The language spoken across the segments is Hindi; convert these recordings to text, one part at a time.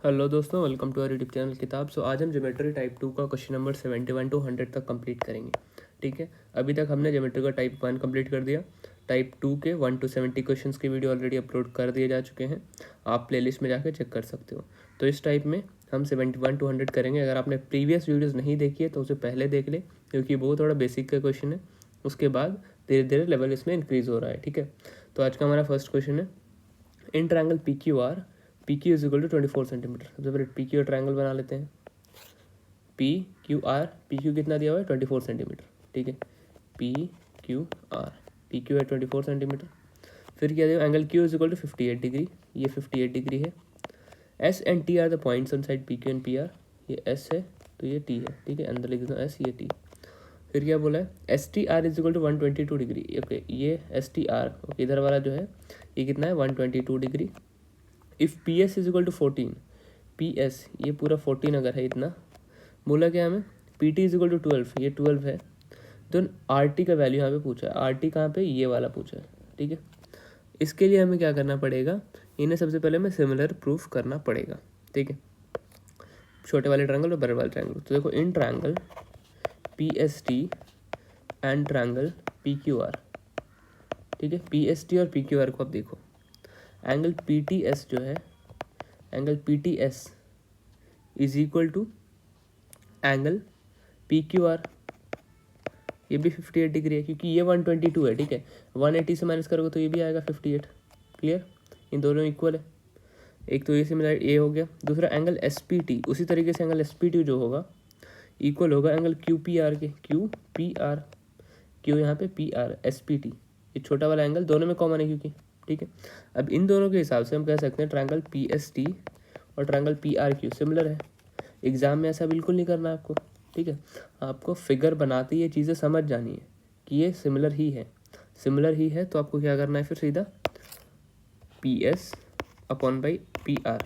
हेलो दोस्तों, welcome to our YouTube channel Kitab. आज हम ज्योमेट्री टाइप 2 का क्वेश्चन नंबर 71 टू 100 तक कंप्लीट करेंगे। ठीक है, अभी तक हमने ज्योमेट्री का टाइप 1 कंप्लीट कर दिया। टाइप 2 के 1 to 70 क्वेश्चंस की वीडियो ऑलरेडी अपलोड कर दिए जा चुके हैं, आप प्लेलिस्ट में जाकर चेक कर सकते हो। तो इस टाइप में हम 71 to 100 करेंगे। अगर आपने प्रीवियस वीडियोज़ नहीं देखी है तो उसे पहले देख ले, क्योंकि वो थोड़ा बेसिक का क्वेश्चन है। उसके बाद धीरे धीरे लेवल इसमें इंक्रीज़ हो रहा है। ठीक है, तो आज का हमारा फर्स्ट क्वेश्चन है, in triangle P Q R P Q is equal to 24 centimetre. सबसे पहले पी क्यू ट्रायंगल बना लेते हैं। पी क्यू कितना दिया हुआ है? 24 सेंटीमीटर। ठीक है, पी क्यू है 24 सेंटीमीटर। फिर क्या दिया? Angle Q is equal to 58 degree, ये 58 डिग्री है। S and T are the points on side P Q and P R, ये एस है तो ये टी है। ठीक है, अंदर लिख देता हूँ एस, ये टी। फिर क्या बोला है? S T R is equal to 122 degree. Okay, ये एस टी आर, ओके, इधर वाला जो है ये कितना है? 122 degree. If P S is equal to 14, P S ये पूरा 14 अगर है इतना, बोला क्या हमें? P T is equal to 12, ये 12 है। तो आर टी का वैल्यू यहाँ पे पूछा है। आर टी कहाँ पे? ये वाला पूछा है। ठीक है, इसके लिए हमें क्या करना पड़ेगा? इन्हें सबसे पहले हमें सिमिलर प्रूफ करना पड़ेगा। ठीक है, छोटे वाले ट्रायंगल और बड़े वाले ट्रायंगल। तो देखो, in triangle P S T and triangle P Q R. ठीक है, पी एस टी और पी क्यू आर को आप देखो। एंगल पी टी एस जो है, angle P T S is equal to angle P Q R, ये भी 58 डिग्री है, क्योंकि ये 122 है। ठीक है, 180 से माइनस करोगे तो ये भी आएगा 58। क्लियर, इन दोनों इक्वल है। एक तो ये सिमिलर ए हो गया। दूसरा एंगल एस पी टी, उसी तरीके से एंगल एस पी टी जो होगा इक्वल होगा एंगल क्यू पी आर के। क्यू यहाँ पे P R, S P T, ये छोटा वाला एंगल दोनों में कॉमन है क्योंकि। ठीक है, अब इन दोनों के हिसाब से हम कह सकते हैं ट्रायंगल पी एस टी और triangle P R Q similar है। एग्जाम में ऐसा बिल्कुल नहीं करना आपको। ठीक है, आपको फिगर बनाते ही ये चीज़ें समझ जानी है कि ये सिमिलर ही है। सिमिलर ही है तो आपको क्या करना है? फिर सीधा P S upon by P R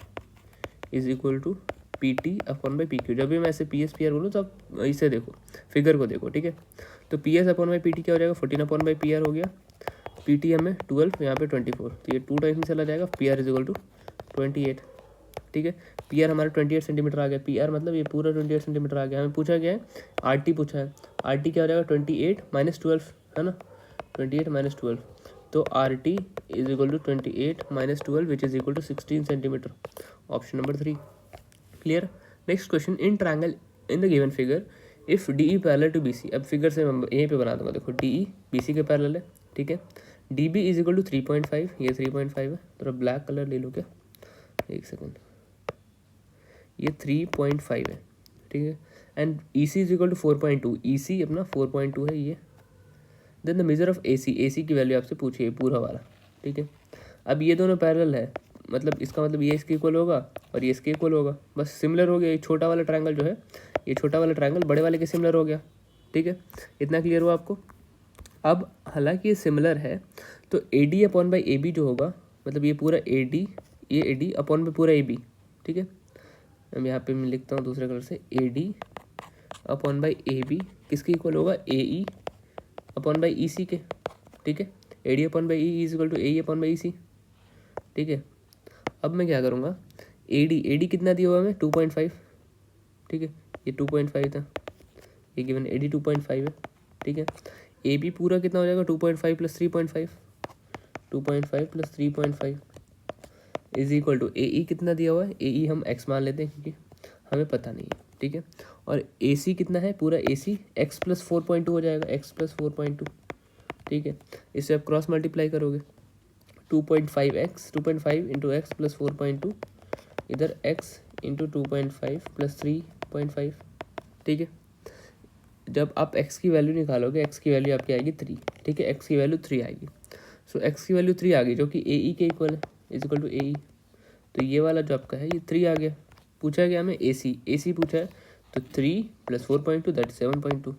is equal to P T upon by P Q. जब भी मैं ऐसे पी एस पी आर बोलूँ तो आप इसे देखो, फिगर को देखो। ठीक है, तो P S upon by P T क्या हो जाएगा? 14 अपॉन बाई पी आर हो गया। पी टी हमें 12, यहाँ पे 24, तो ये 2 टाइम्स में चला जाएगा। P R is equal to 28। ठीक है, पी आर हमारा 28 सेंटीमीटर आ गया। पी आर मतलब ये पूरा 28 सेंटीमीटर आ गया। हमें पूछा गया है आर टी पूछा है। आर टी क्या हो जाएगा? 28 माइनस 12 है ना, 28 माइनस 12, तो R T is equal to 28 minus 12 which is equal to 16 centimetre. Option number 3। Clear. Next question, in triangle in the given figure if D E parallel to B C. अब फिगर से मैं यहीं पे बना दूंगा। देखो, डी ई बी सी के पैरेलल है। ठीक है, D B is equal to 3.5, ये 3.5 है। थोड़ा ब्लैक कलर ले लो क्या, एक सेकेंड, ये 3.5 है। ठीक है, and E C is equal to 4.2, E C अपना 4.2 है ये। Then the measure of A C, A C की वैल्यू आपसे पूछी है पूरा वाला। ठीक है, अब ये दोनों पैरेलल है, मतलब इसका मतलब ये इसके इक्वल होगा और ये इसके इक्वल होगा, बस सिमिलर हो गया। ये छोटा वाला ट्रायंगल जो है, ये छोटा वाला ट्रायंगल बड़े वाले के सिमिलर हो गया। ठीक है, इतना क्लियर हुआ आपको? अब हालांकि ये सिमिलर है तो A D upon by A B जो होगा, मतलब ये पूरा ए डी, ये ए डी अपॉन बाई पूरा ए बी। ठीक है, अब यहाँ पे मैं लिखता हूँ दूसरे कलर से, A D upon by A B किसके इक्वल होगा? A E upon by E सी के। ठीक है, A D upon by E is equal to A E upon by E C. ठीक है, अब मैं क्या करूँगा? ए डी कितना दिया हुआ है हमें? 2.5। ठीक है, ये 2.5 था, ये गिवन ए डी 2.5 है। ठीक है, ए बी पूरा कितना हो जाएगा? 2.5 plus 3.5, 2.5 plus 3.5 is equal to A E कितना दिया हुआ है? ए ई हम एक्स मान लेते हैं क्योंकि हमें पता नहीं है। ठीक है, और ए सी कितना है? पूरा ए सी एक्स प्लस 4.2 हो जाएगा, एक्स प्लस 4.2। ठीक है, इससे आप क्रॉस मल्टीप्लाई करोगे, 2.5 इंटू एक्स प्लस 4.2, इधर x इंटू 2.5 प्लस 3.5। ठीक है, जब आप x की वैल्यू निकालोगे, x की वैल्यू आपकी आएगी 3। ठीक है, x की वैल्यू 3 आएगी। सो x की वैल्यू 3 आ गई जो कि ए ई के इक्वल है, इज इक्वल टू ए ई। तो ये वाला जो आपका है ये 3 आ गया। पूछा गया हमें ए सी पूछा है, तो 3 plus 4.2 that 7.2।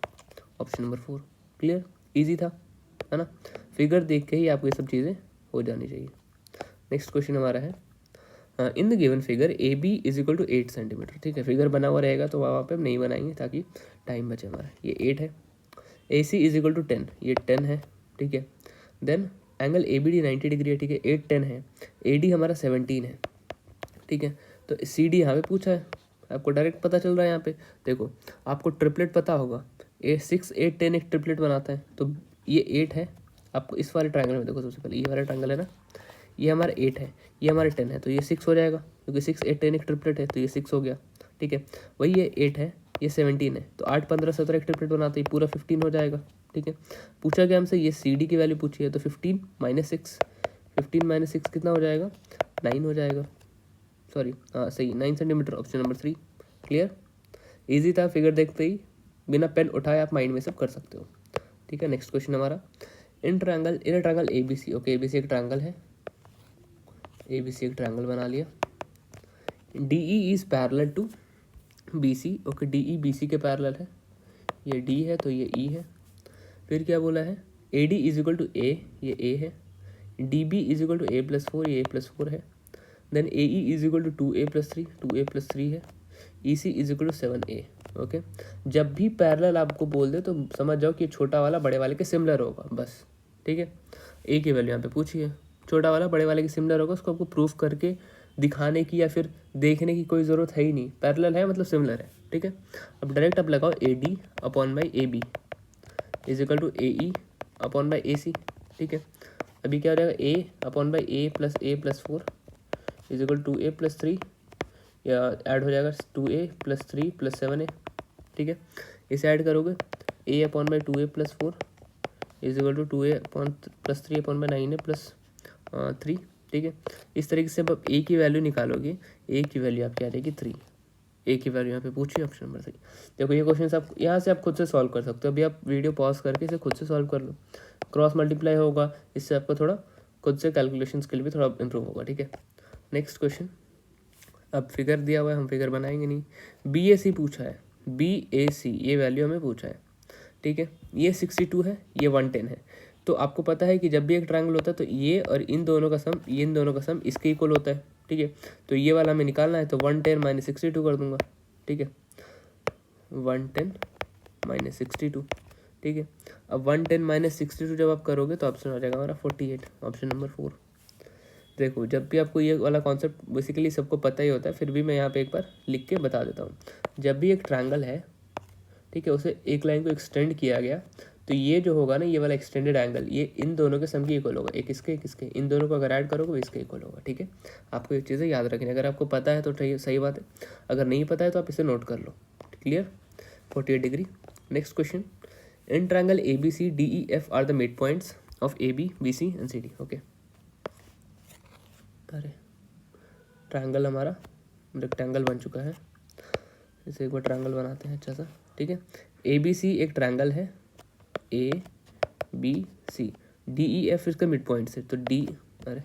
Option number 4। Clear, easy था, है ना? फिगर देख के ही आपको ये सब चीज़ें हो जानी चाहिए। नेक्स्ट क्वेश्चन हमारा है, in the given figure A B is equal to 8 centimetre. ठीक है, फिगर बना हुआ रहेगा तो वहाँ पे हम नहीं बनाएंगे ताकि टाइम बचे हमारा। ये 8 है। A C is equal to 10, ये 10 है। ठीक है, then angle A B D 90 degree है। ठीक है, 8 10 है। ए डी हमारा 17 है। ठीक है, तो सी डी यहाँ पे पूछा है, आपको डायरेक्ट पता चल रहा है यहाँ पे। देखो आपको ट्रिपलेट पता होगा, 6 8 10 एक ट्रिपलेट बनाता है, तो ये 8 है। आपको इस वाले ट्रायंगल में देखो, सबसे पहले ये वाला ट्रायंगल है ना, ये हमारा 8 है, ये हमारा 10 है, तो ये 6 हो जाएगा, क्योंकि 6 8 10 एक ट्रिपलेट है, तो ये 6 हो गया। ठीक है, वही ये 8 है, ये 17 है, तो 8 15 17 एक ट्रिपलेट बनाते ही पूरा 15 हो जाएगा। ठीक है, पूछा गया हमसे ये सी डी की वैल्यू पूछी है, तो 15 माइनस 6, 15 माइनस 6 कितना हो जाएगा, 9 हो जाएगा। सॉरी, हाँ सही, 9 centimetre, option number 3। Clear, easy था, फिगर देखते ही बिना पेन उठाए आप माइंड में सब कर सकते हो। ठीक है, नेक्स्ट क्वेश्चन हमारा, in a triangle A B C. Okay, A B C एक ट्रायंगल है, ए बी सी एक ट्रायंगल बना लिया। D E is parallel to B C. Okay, D E B C के पैरेलल है, ये डी है तो ये ई है। फिर क्या बोला है, A D is equal to A, ये ए है। D B is equal to A plus 4, ये ए प्लस 4 है। Then A E is equal to 2a plus 3, 2a plus 3 है। E C is equal to 7a। Okay, जब भी पैरेलल आपको बोल दे तो समझ जाओ कि छोटा वाला बड़े वाले के सिमिलर होगा, बस। ठीक है, ए की वैल्यू यहाँ पे पूछी है, छोटा वाला बड़े वाले के सिमिलर होगा, उसको आपको प्रूफ करके दिखाने की या फिर देखने की कोई ज़रूरत है ही नहीं, पैरेलल है मतलब सिमिलर है। ठीक है, अब डायरेक्ट आप लगाओ A D upon by A B is equal to A E upon by A C. ठीक है, अभी क्या हो जाएगा, A upon by A plus 4 is equal to A plus 3, या ऐड हो जाएगा 2a प्लस 3 प्लस 7a। ठीक है, इसे ऐड करोगे, a upon by 2a plus 4 is equal to 2a upon plus 3 upon by 9a plus 3। ठीक है, इस तरीके से आप a की वैल्यू निकालोगे, a की वैल्यू आपकी आ जाएगी 3। a की वैल्यू यहाँ पे पूछिए, ऑप्शन नंबर 3। देखो ये क्वेश्चन आप यहाँ से आप खुद से सॉल्व कर सकते हो, अभी आप वीडियो पॉज करके इसे खुद से सॉल्व कर लो, क्रॉस मल्टीप्लाई होगा, इससे आपको थोड़ा खुद से कैलकुलेशन स्किल भी थोड़ा इंप्रूव होगा। ठीक है, नेक्स्ट क्वेश्चन, अब फिगर दिया हुआ है, हम फिगर बनाएंगे नहीं। बी ए सी पूछा है, बी ए सी ये वैल्यू हमें पूछा है। ठीक है, ये 62 है, ये 110 है। तो आपको पता है कि जब भी एक ट्रायंगल होता है तो ये और इन दोनों का सम, ये इन दोनों का सम इसके इक्वल होता है। ठीक है, तो ये वाला हमें निकालना है, तो 110 माइनस 62 कर दूंगा। ठीक है, 110 माइनस 62। ठीक है, अब 110 माइनस 62 जब आप करोगे तो ऑप्शन हो जाएगा हमारा 48, ऑप्शन नंबर 4। देखो जब भी आपको ये वाला कॉन्सेप्ट बेसिकली सबको पता ही होता है, फिर भी मैं यहाँ पे एक बार लिख के बता देता हूँ। जब भी एक ट्रायंगल है, ठीक है, उसे एक लाइन को एक्सटेंड किया गया, तो ये जो होगा ना, ये वाला एक्सटेंडेड एंगल, ये इन दोनों के सम की इक्वल होगा, एक इसके, इन दोनों को अगर ऐड करोगे वो इसके इक्वल होगा। ठीक है, आपको ये चीज़ें याद रखनी, अगर आपको पता है तो सही बात है, अगर नहीं पता है तो आप इसे नोट कर लो। Clear, 48 degree. Next question, in triangle A B C D E F are the mid points of A B B C and C D. Okay, अरे ट्रायंगल हमारा रेक्टेंगल बन चुका है, इसे एक बार ट्रायंगल बनाते हैं अच्छा सा। ठीक है, ए बी सी एक ट्रायंगल है, A B C, D E F इसका मिड पॉइंट से, तो डी, अरे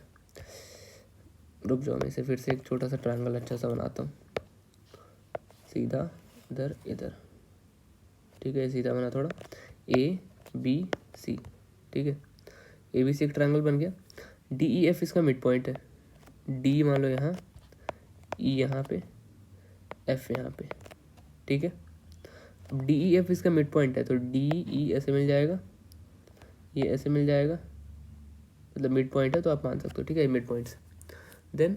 रुक जाओ, मैं इसे फिर से एक छोटा सा ट्रायंगल अच्छा सा बनाता हूँ, सीधा इधर इधर। ठीक है, सीधा बना थोड़ा, ए बी सी। ठीक है, ए बी सी एक ट्रायंगल बन गया, डी ई एफ इसका मिड पॉइंट है, डी मान लो यहाँ, ई यहाँ पे, एफ यहाँ पे। ठीक है, अब डी ई एफ इसका मिड पॉइंट है, तो डी ई ऐसे मिल जाएगा, ये ऐसे मिल जाएगा, मतलब मिड पॉइंट है तो आप मान सकते हो। ठीक है, मिड पॉइंट से देन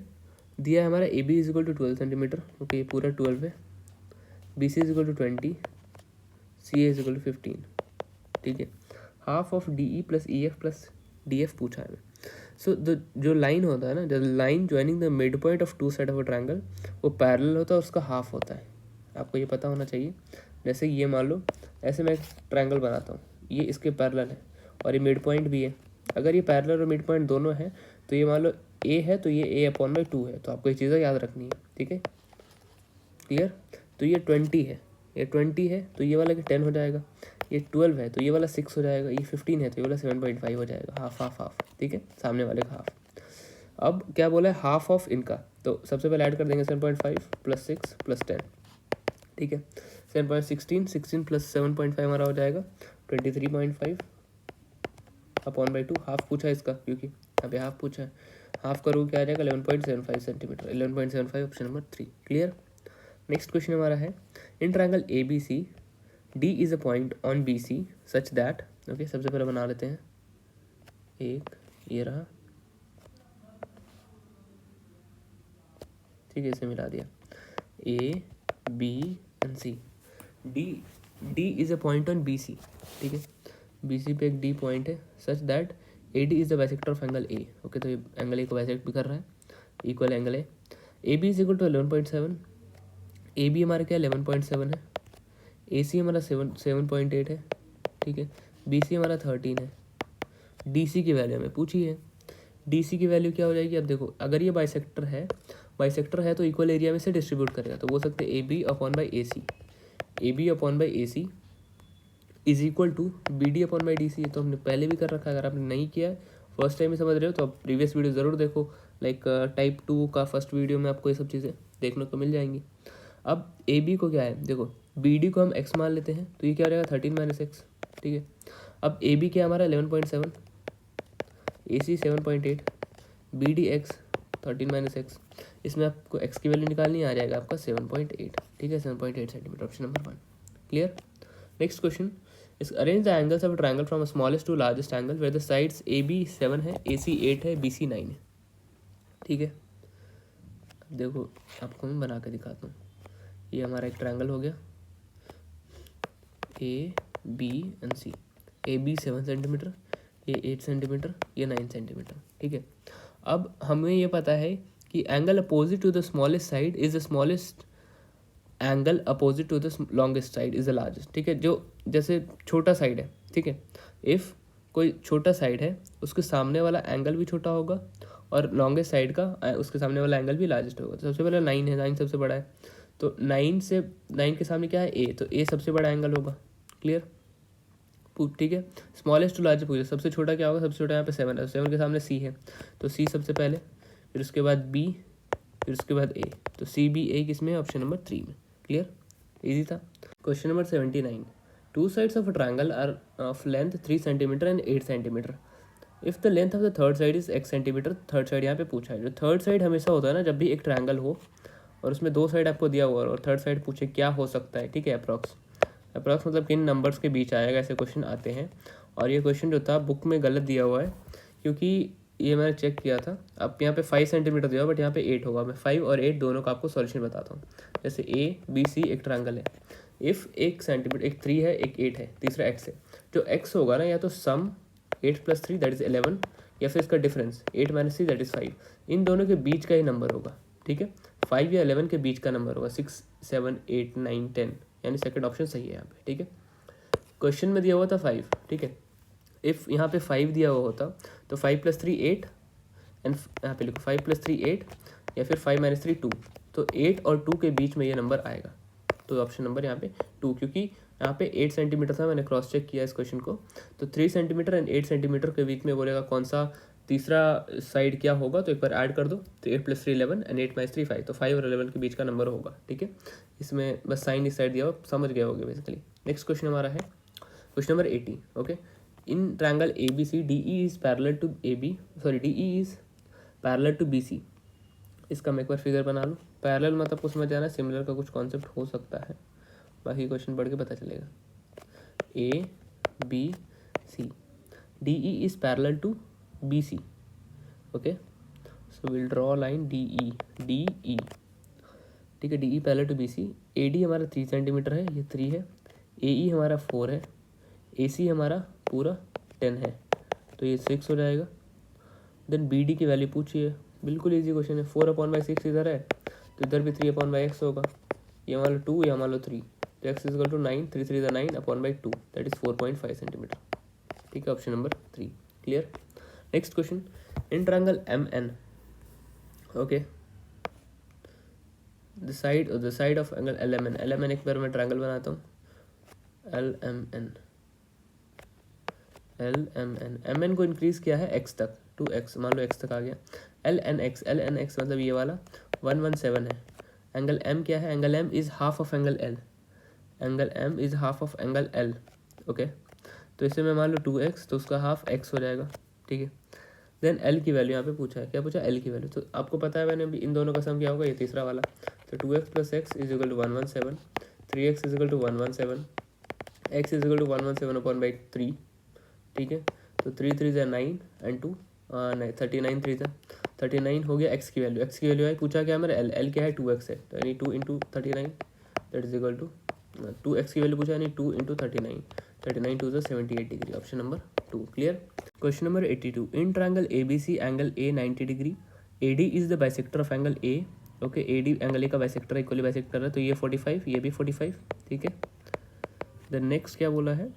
दिया है हमारा A B is equal to 12 centimetre. Okay, ये पूरा 12 है, B C is equal to 20, C A is equal to 15। ठीक है, half of D E plus E F plus D F पूछा है। सो जो लाइन होता है ना, the line joining the mid point of two side of a triangle, वो पैरेलल होता है, उसका हाफ होता है, आपको ये पता होना चाहिए। जैसे ये मान लो ऐसे मैं एक ट्रायंगल बनाता हूँ, ये इसके पैरेलल है और ये मिड पॉइंट भी है। अगर ये पैरेलल और मिड पॉइंट दोनों है, तो ये मान लो ए है, तो ये ए अपॉन बाई 2 है, तो आपको ये चीज़ें याद रखनी है। ठीक है, क्लियर, तो ये 20 है, ये 20 है तो ये वाला 10 हो जाएगा, ये 12 है तो ये वाला 6 हो जाएगा, ये 15 है तो ये वाला 7.5 हो जाएगा, हाफ हाफ हाफ। ठीक है, सामने वाले का हाफ। अब क्या बोला है, हाफ ऑफ इनका, तो सबसे पहले ऐड कर देंगे 7.5 प्लस 6 प्लस 10। ठीक है, 7.16, 16 प्लस 7.5 हमारा हो जाएगा 23.5 अपॉन बाई 2। हाफ पूछा है इसका, क्योंकि यहाँ पे हाफ पूछा है, हाफ करोगे क्या आ जाएगा 11.75 centimetre, 11.75, option number 3। Clear, next question हमारा है, in triangle A B C D is a point on B C such that. Okay, सबसे पहले बना लेते हैं एक, ये रहा। ठीक है, इसे मिला दिया A B and C. D is a point on B C, ठीक है, बी सी पे एक डी पॉइंट है such that A D is the bisector of angle A. Okay, तो ये एंगल ए को बाइसेक्ट भी कर रहा है, इक्वल एंगल है। A B is equal to 11.7, A B हमारा क्या 11.7 है, ए सी हमारा 7.8 है, ठीक है, बी सी हमारा 13 है। डी सी की वैल्यू हमें पूछी है, डी सी की वैल्यू क्या हो जाएगी। अब देखो, अगर ये बाइसेक्टर है तो इक्वल एरिया में से डिस्ट्रीब्यूट करेगा, तो बोल सकते हैं A B upon by A C, A B upon by A C is equal to B D upon by D C. तो हमने पहले भी कर रखा है, अगर आपने नहीं किया है, फर्स्ट टाइम ही समझ रहे हो, तो आप प्रीवियस वीडियो ज़रूर देखो, लाइक टाइप 2 का फर्स्ट वीडियो में आपको ये सब चीज़ें देखने को मिल जाएंगी। अब ए बी को क्या है, देखो बी डी को हम एक्स मान लेते हैं, तो ये क्या हो जाएगा 13 माइनस एक्स, ठीक है। अब ए बी क्या हमारा 11.7, A C 7.8, B D X 13 minus X, इसमें आपको एक्स की वैल्यू निकालनी आ जाएगा आपका 7.8, ठीक है, 7.8 centimetre, option number 1 clear. Next question is arrange the angles of a triangle from smallest to largest angle where the sides A B 7 है, ए सी 8 है, बी सी 9 है, ठीक है। अब देखो आपको मैं बना के दिखाता हूँ, ये हमारा एक ट्रायंगल हो गया A B and C, A B 7 centimetre, ये 8 सेंटीमीटर, ये 9 सेंटीमीटर, ठीक है। अब हमें ये पता है कि angle opposite to the smallest side is the smallest angle opposite to the longest side is the largest, ठीक है। जो जैसे छोटा साइड है, ठीक है, इफ़ कोई छोटा साइड है उसके सामने वाला एंगल भी छोटा होगा और लॉन्गेस्ट साइड का उसके सामने वाला एंगल भी लार्जेस्ट होगा। तो सबसे पहले 9 है, 9 सबसे बड़ा है, तो 9 के सामने क्या है ए, तो ए सबसे बड़ा एंगल होगा, क्लियर, ठीक है। स्मॉलेस्ट टू लार्जेस्ट पूछे, सबसे छोटा क्या होगा, सबसे छोटा यहाँ पे 7 है, 7 के सामने सी है, तो सी सबसे पहले, फिर उसके बाद बी, फिर उसके बाद ए, तो सी बी ए किस में, ऑप्शन नंबर 3 में, क्लियर, इजी था। Question number 79, two sides of a triangle are of length 3 centimetre and 8 centimetre, if the length of the third side is x centimetre, third side यहाँ पे पूछा है। जो थर्ड साइड हमेशा होता है ना, जब भी एक ट्रायंगल हो और उसमें 2 साइड आपको दिया हुआ और थर्ड साइड पूछे क्या हो सकता है, ठीक है, अप्रॉक्स मतलब किन नंबर्स के बीच आएगा, ऐसे क्वेश्चन आते हैं। और ये क्वेश्चन जो था बुक में गलत दिया हुआ है, क्योंकि ये मैंने चेक किया था, अब यहाँ पे 5 सेंटीमीटर दिया हुआ बट यहाँ पे 8 होगा। मैं 5 और 8 दोनों का आपको सॉल्यूशन बताता हूँ। जैसे ए बी सी एक ट्रायंगल है, इफ़ एक सेंटीमीटर, एक 3 है, एक 8 है, तीसरा x है, जो x होगा ना, या तो सम 8 + 3 दैट इज़ 11, या फिर इसका डिफरेंस 8 - 3 दैट इज़ 5, इन दोनों के बीच का ही नंबर होगा, ठीक है। 5 या 11 के बीच का नंबर होगा, 6 7 8 9 10, यानी सेकंड ऑप्शन सही है यहाँ पे, ठीक है। क्वेश्चन में दिया हुआ था 5, ठीक है। इफ़ यहाँ पे 5 दिया हुआ होता तो 5 + 3 8, एंड यहाँ पे लिखो 5 + 3 8, या फिर 5 - 3 2, तो 8 और 2 के बीच में ये नंबर आएगा, तो ऑप्शन नंबर यहाँ पे 2, क्योंकि यहाँ पे 8 सेंटीमीटर था, मैंने क्रॉस चेक किया इस क्वेश्चन को, तो 3 सेंटीमीटर एंड 8 सेंटीमीटर के बीच में बोलेगा कौन सा तीसरा साइड क्या होगा, तो एक बार ऐड कर दो, तो 8 + 3 11 एंड 8 - 3 5, तो 5 और 11 के बीच का नंबर होगा, ठीक है। इसमें बस साइन इस साइड दिया हो, समझ गए होगे बेसिकली। नेक्स्ट क्वेश्चन हमारा है question number 80, okay. In triangle A B C D E is parallel to A B, sorry D E is parallel to B C. इसका मैं एक बार फिगर बना लूँ। पैरेलल मतलब कुछ समझ जाना, सिमिलर का कुछ कॉन्सेप्ट हो सकता है, बाकी क्वेश्चन पढ़ के पता चलेगा। A B C, D E is parallel to B C, okay, so will draw line D E, ठीक है, D E parallel to B C. A D हमारा 3 सेंटीमीटर है, ये 3 है, ए ई हमारा 4 है, ए सी हमारा पूरा 10 है, तो ये 6 हो जाएगा। देन बी डी की वैल्यू पूछिए, बिल्कुल इजी क्वेश्चन है, 4/6 इधर है, तो इधर भी 3/x होगा, ये मान लो 2, या मान लो 3, तो x = 9, 3 3 9/2, दैट इज 4.5 सेंटीमीटर, ठीक है, option number 3, clear. Next question, in triangle M N, okay, the side of angle L M N, एक बार मैं ट्रायंगल बनाता हूँ, एल एम एन को इंक्रीज किया है x तक, 2x, मान लो x तक आ गया। एल एन एक्स मतलब ये वाला 117 है। एंगल m क्या है, angle m is half of angle l, angle m is half of angle l, okay. तो इसे मैं मान लो 2x, तो उसका हाफ x हो जाएगा, ठीक है। देन l की वैल्यू यहाँ पे पूछा है, क्या पूछा, l की वैल्यू, तो आपको पता है मैंने अभी इन दोनों का सम क्या होगा, ये तीसरा वाला, तो 2x + x = 117, 3x = 117, x = 117/3, ठीक है। तो 3 3 9 एंड 2 39 3 था, 39 हो गया एक्स की वैल्यू है, पूछा क्या हमारे एल क्या है 2x है, तो यानी 2 into 39 that is equal to 2x की वैल्यू पूछा यानी 2 into 39, 39 two 78 degree, option number 2 clear. Question number 82, in triangle ABC angle A 90 degree, AD is the bisector of angle A, okay AD angle A का बाइसेक्टर इक्वली बाइसेक्ट कर रहा है, तो ये 45 ये भी 45, ठीक है। द नेक्स्ट क्या बोला है,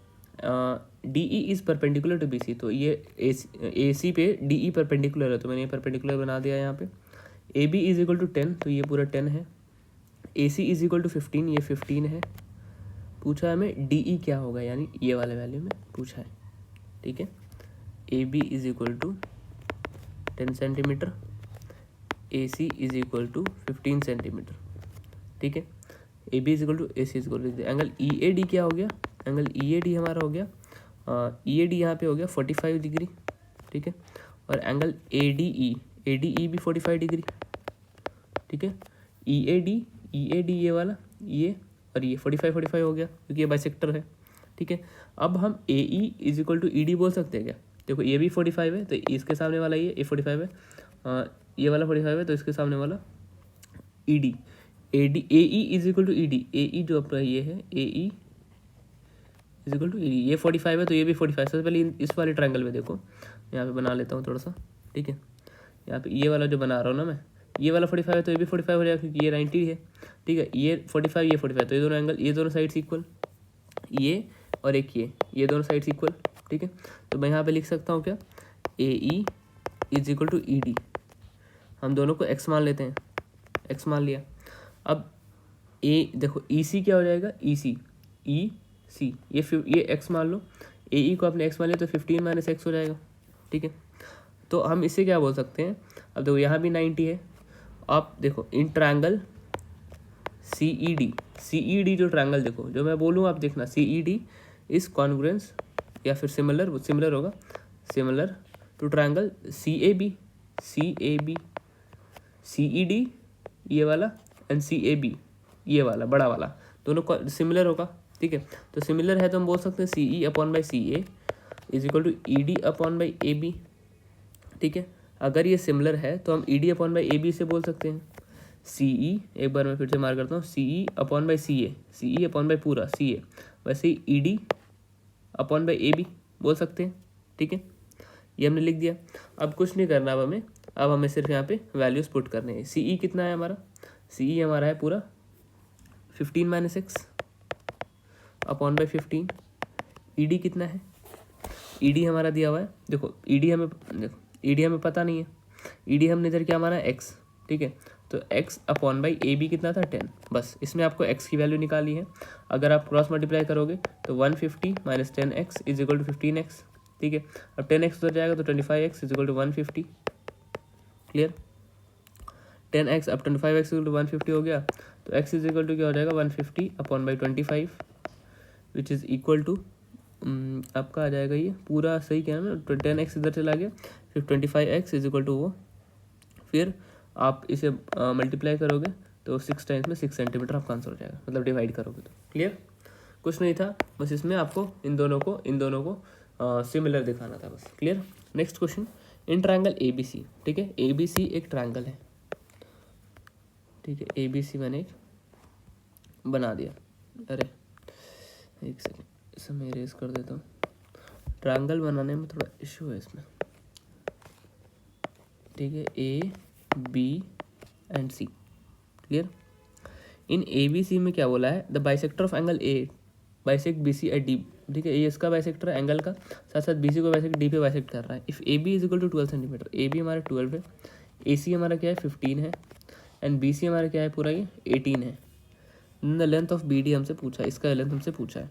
DE is perpendicular to BC, तो ये AC पे DE परपेंडिकुलर है, तो मैंने ये परपेंडिकुलर बना दिया यहाँ पे। AB इज इक्वल टू 10, तो ये पूरा 10 है। AC इज इक्वल टू 15, ये 15 है। पूछा है हमें DE क्या होगा, यानी ये वाले वैल्यू में पूछा है, ठीक है। AB is equal to 10 centimetre, AC is equal to 15 centimetre, ठीक है। AB is equal to AC is equal to angle EAD क्या हो गया, एंगल EAD हमारा हो गया EAD यहाँ पे हो गया 45 डिग्री, ठीक है। और एंगल ADE भी 45 डिग्री, ठीक है। EAD ये वाला, ये और ये 45 हो गया क्योंकि ये बाइसेक्टर है, ठीक है। अब हम AE is equal to ED बोल सकते हैं क्या, देखो ये भी 45 है तो इसके सामने वाला ये 45 है, ये वाला 45 है तो इसके सामने वाला AE is equal to ED, AE जो अपना ये है AE is equal to ED, ये 45 है तो ये भी 45। सबसे पहले इस वाले ट्रायंगल में देखो, यहाँ पे बना लेता हूँ थोड़ा सा, ठीक है। यहाँ पे ये वाला जो बना रहा हूँ ना मैं, ये वाला 45 है तो ये भी 45 हो जाएगा क्योंकि ये 90 है, ठीक है। ये 45 ये 45, तो ये दोनों एंगल, ये दोनों साइड्स इक्वल, ये और एक ये दोनों साइड्स इक्वल, ठीक है। तो मैं यहाँ पे लिख सकता हूँ क्या, AE is equal to ED, हम दोनों को x मान लेते हैं, x मान लिया। अब देखो EC क्या हो जाएगा, EC ये x मान लो, AE को आपने x मान लिया तो 15 माइनस x हो जाएगा, ठीक है। तो हम इसे क्या बोल सकते हैं, अब देखो यहाँ भी 90 है, आप देखो इन ट्रायंगल CED जो ट्रायंगल देखो जो मैं बोलूँ आप देखना, CED इज कॉन्ग्रुएंस या फिर सिमिलर होगा, similar to triangle CAB CED ये वाला एंड CAB ये वाला बड़ा वाला, दोनों सिमिलर होगा, ठीक है। तो सिमिलर है तो हम बोल सकते हैं CE upon by CA is equal to ED upon by AB, ठीक है। अगर ये सिमिलर है तो हम ED अपॉन बाई AB से बोल सकते हैं CE, एक बार मैं फिर से मार करता हूँ, CE upon by CE upon by पूरा CA, वैसे ही ED अपॉन बाई AB बोल सकते हैं, ठीक है। ये हमने लिख दिया। अब कुछ नहीं करना अब हमें सिर्फ यहाँ पे वैल्यूज पुट करने हैं। CE कितना है हमारा, CE हमारा है पूरा 15 minus x upon by 15। ED कितना है, ED हमारा दिया हुआ है, देखो ED हमें पता नहीं है, ED हमने इधर क्या माना x, ठीक है। तो x अपॉन बाई AB कितना था 10, बस इसमें आपको x की वैल्यू निकाली है। अगर आप क्रॉस मल्टीप्लाई करोगे तो 150 minus 10x is equal to 15x, ठीक है। अब 10x उधर जाएगा तो 25x is equal to 150, clear. 10x अब 25x इक्वल टू 150 हो गया, तो x इज इक्वल टू क्या हो जाएगा 150 upon by 25 which is equal to आपका आ जाएगा ये पूरा सही क्या है ना, 10x इधर चला गया, फिर 25x इज इक्वल टू वो, फिर आप इसे मल्टीप्लाई करोगे तो 6 टाइम्स में 6 सेंटीमीटर आपका आंसर हो जाएगा, मतलब डिवाइड करोगे तो, क्लियर। कुछ नहीं था, बस इसमें आपको इन दोनों को सिमिलर दिखाना था बस, clear. Next question, in triangle ABC, ठीक है। ABC एक ट्रायंगल है, ठीक है। ABC मैंने एक बना दिया, अरे एक सेकेंड इसे मैं इरेज कर देता हूँ, ट्रायंगल बनाने में थोड़ा इशू है इसमें, ठीक है। A B and C, clear. In ABC में क्या बोला है, the bisector of angle A bisect BC at D, ठीक है। ये इसका बाइसेक्टर है एंगल का, साथ साथ BC को बाइसेक्ट D पे बाइसेक्ट कर रहा है। If AB is equal to 12 centimetre, AB हमारा 12 है, AC हमारा क्या है 15 है, एंड BC हमारा क्या है पूरा ये 18 है। द लेंथ ऑफ BD हमसे पूछा है, इसका लेंथ हमसे पूछा है,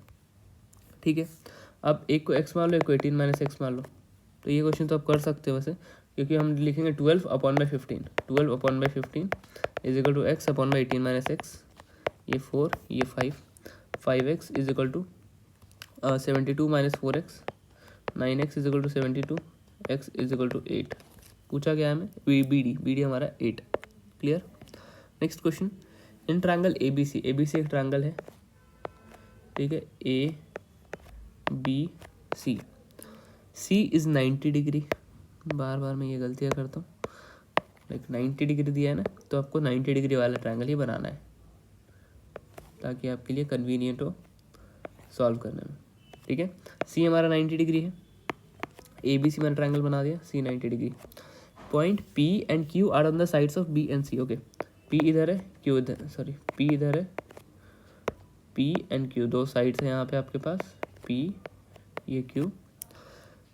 ठीक है। अब एक को x मान लो, एक को 18 माइनस एक्स मान लो, तो ये क्वेश्चन तो आप कर सकते हो वैसे, क्योंकि हम लिखेंगे 12 upon by 15 is equal to x upon by 18 minus X, ये 4 ये 5x is equal to 72 minus 4x, 9x is equal to 72, x is equal to 8। पूछा गया हमें BD हमारा 8, clear. Next question, in triangle ABC एक ट्रायंगल है, ठीक है। ABC C इज 90 डिग्री, बार बार मैं ये गलतियाँ करता हूँ, लाइक 90 डिग्री दिया है ना, तो आपको 90 डिग्री वाला ट्रायंगल ही बनाना है ताकि आपके लिए कन्वीनियंट हो सॉल्व करने में, ठीक है। सी हमारा 90 डिग्री है, ए बी सी मैंने ट्रायंगल बना दिया, C 90 degree. Point P and Q R on the sides of B and C, okay. P इधर है, क्यू इधर, सॉरी पी इधर है, पी एंड क्यू दो साइड्स हैं यहाँ पे आपके पास, पी ये क्यू,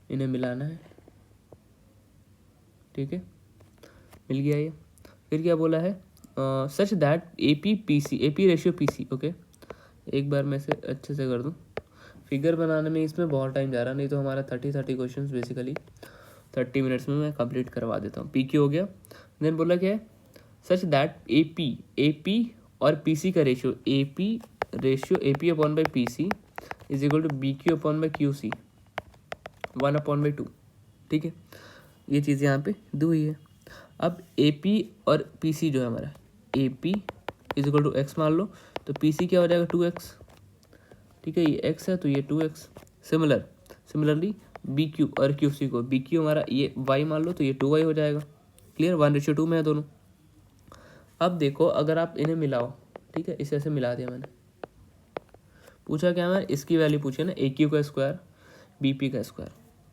इन्हें मिलाना है, ठीक है, मिल गया ये। फिर क्या बोला है, such that A P P C, A P ratio P C, okay. एक बार मैं इसे अच्छे से कर दूँ, फिगर बनाने में इसमें बहुत टाइम जा रहा, नहीं तो हमारा 30 क्वेश्चन बेसिकली 30 मिनट्स में मैं कंप्लीट करवा देता हूँ। पी क्यू हो गया, देन बोला क्या है, सच दैट ए पी और पी सी का ratio, A P upon by P C is equal to B Q upon by Q C 1/2, ठीक है। ये चीज़ यहाँ पे दी हुई है। अब ए पी और पी सी जो है हमारा, A P is equal to X मान लो, तो पी सी क्या हो जाएगा 2x, ठीक है, ये x है तो ये 2x। सिमिलरली बी क्यू और क्यू सी को, बी क्यू हमारा ये y मान लो तो ये 2y हो जाएगा। क्लियर, 1:2 में है दोनों। अब देखो अगर आप इन्हें मिलाओ, ठीक है, इसे ऐसे मिला दिया मैंने, पूछा क्या हमारे, इसकी वैल्यू पूछी ना, ए क्यू का स्क्वायर बी पी का स्क्वायर,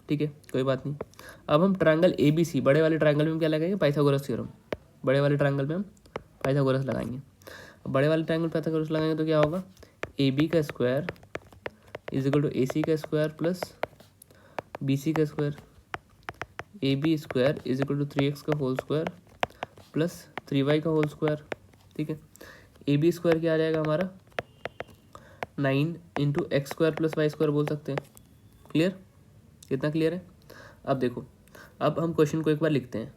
ठीक है, कोई बात नहीं। अब हम ट्रायंगल ए बी सी, बड़े वाले ट्रायंगल में क्या लगाएंगे, पाइथागोरस थ्योरम, बड़े वाले ट्रायंगल में हम पाइथागोरस लगाएंगे। बड़े वाले ट्रायंगल पाइथागोरस लगाएंगे तो क्या होगा, ए बी का square is equal to A C का स्क्वायर प्लस बी सी का square, A B square is equal to 3x का होल स्क्वायर प्लस 3y का होल स्क्वायर, ठीक है। ए बी स्क्वायर क्या आ जाएगा हमारा, 9 into x square plus Y square बोल सकते हैं। क्लियर, कितना क्लियर है। अब देखो, अब हम क्वेश्चन को एक बार लिखते हैं,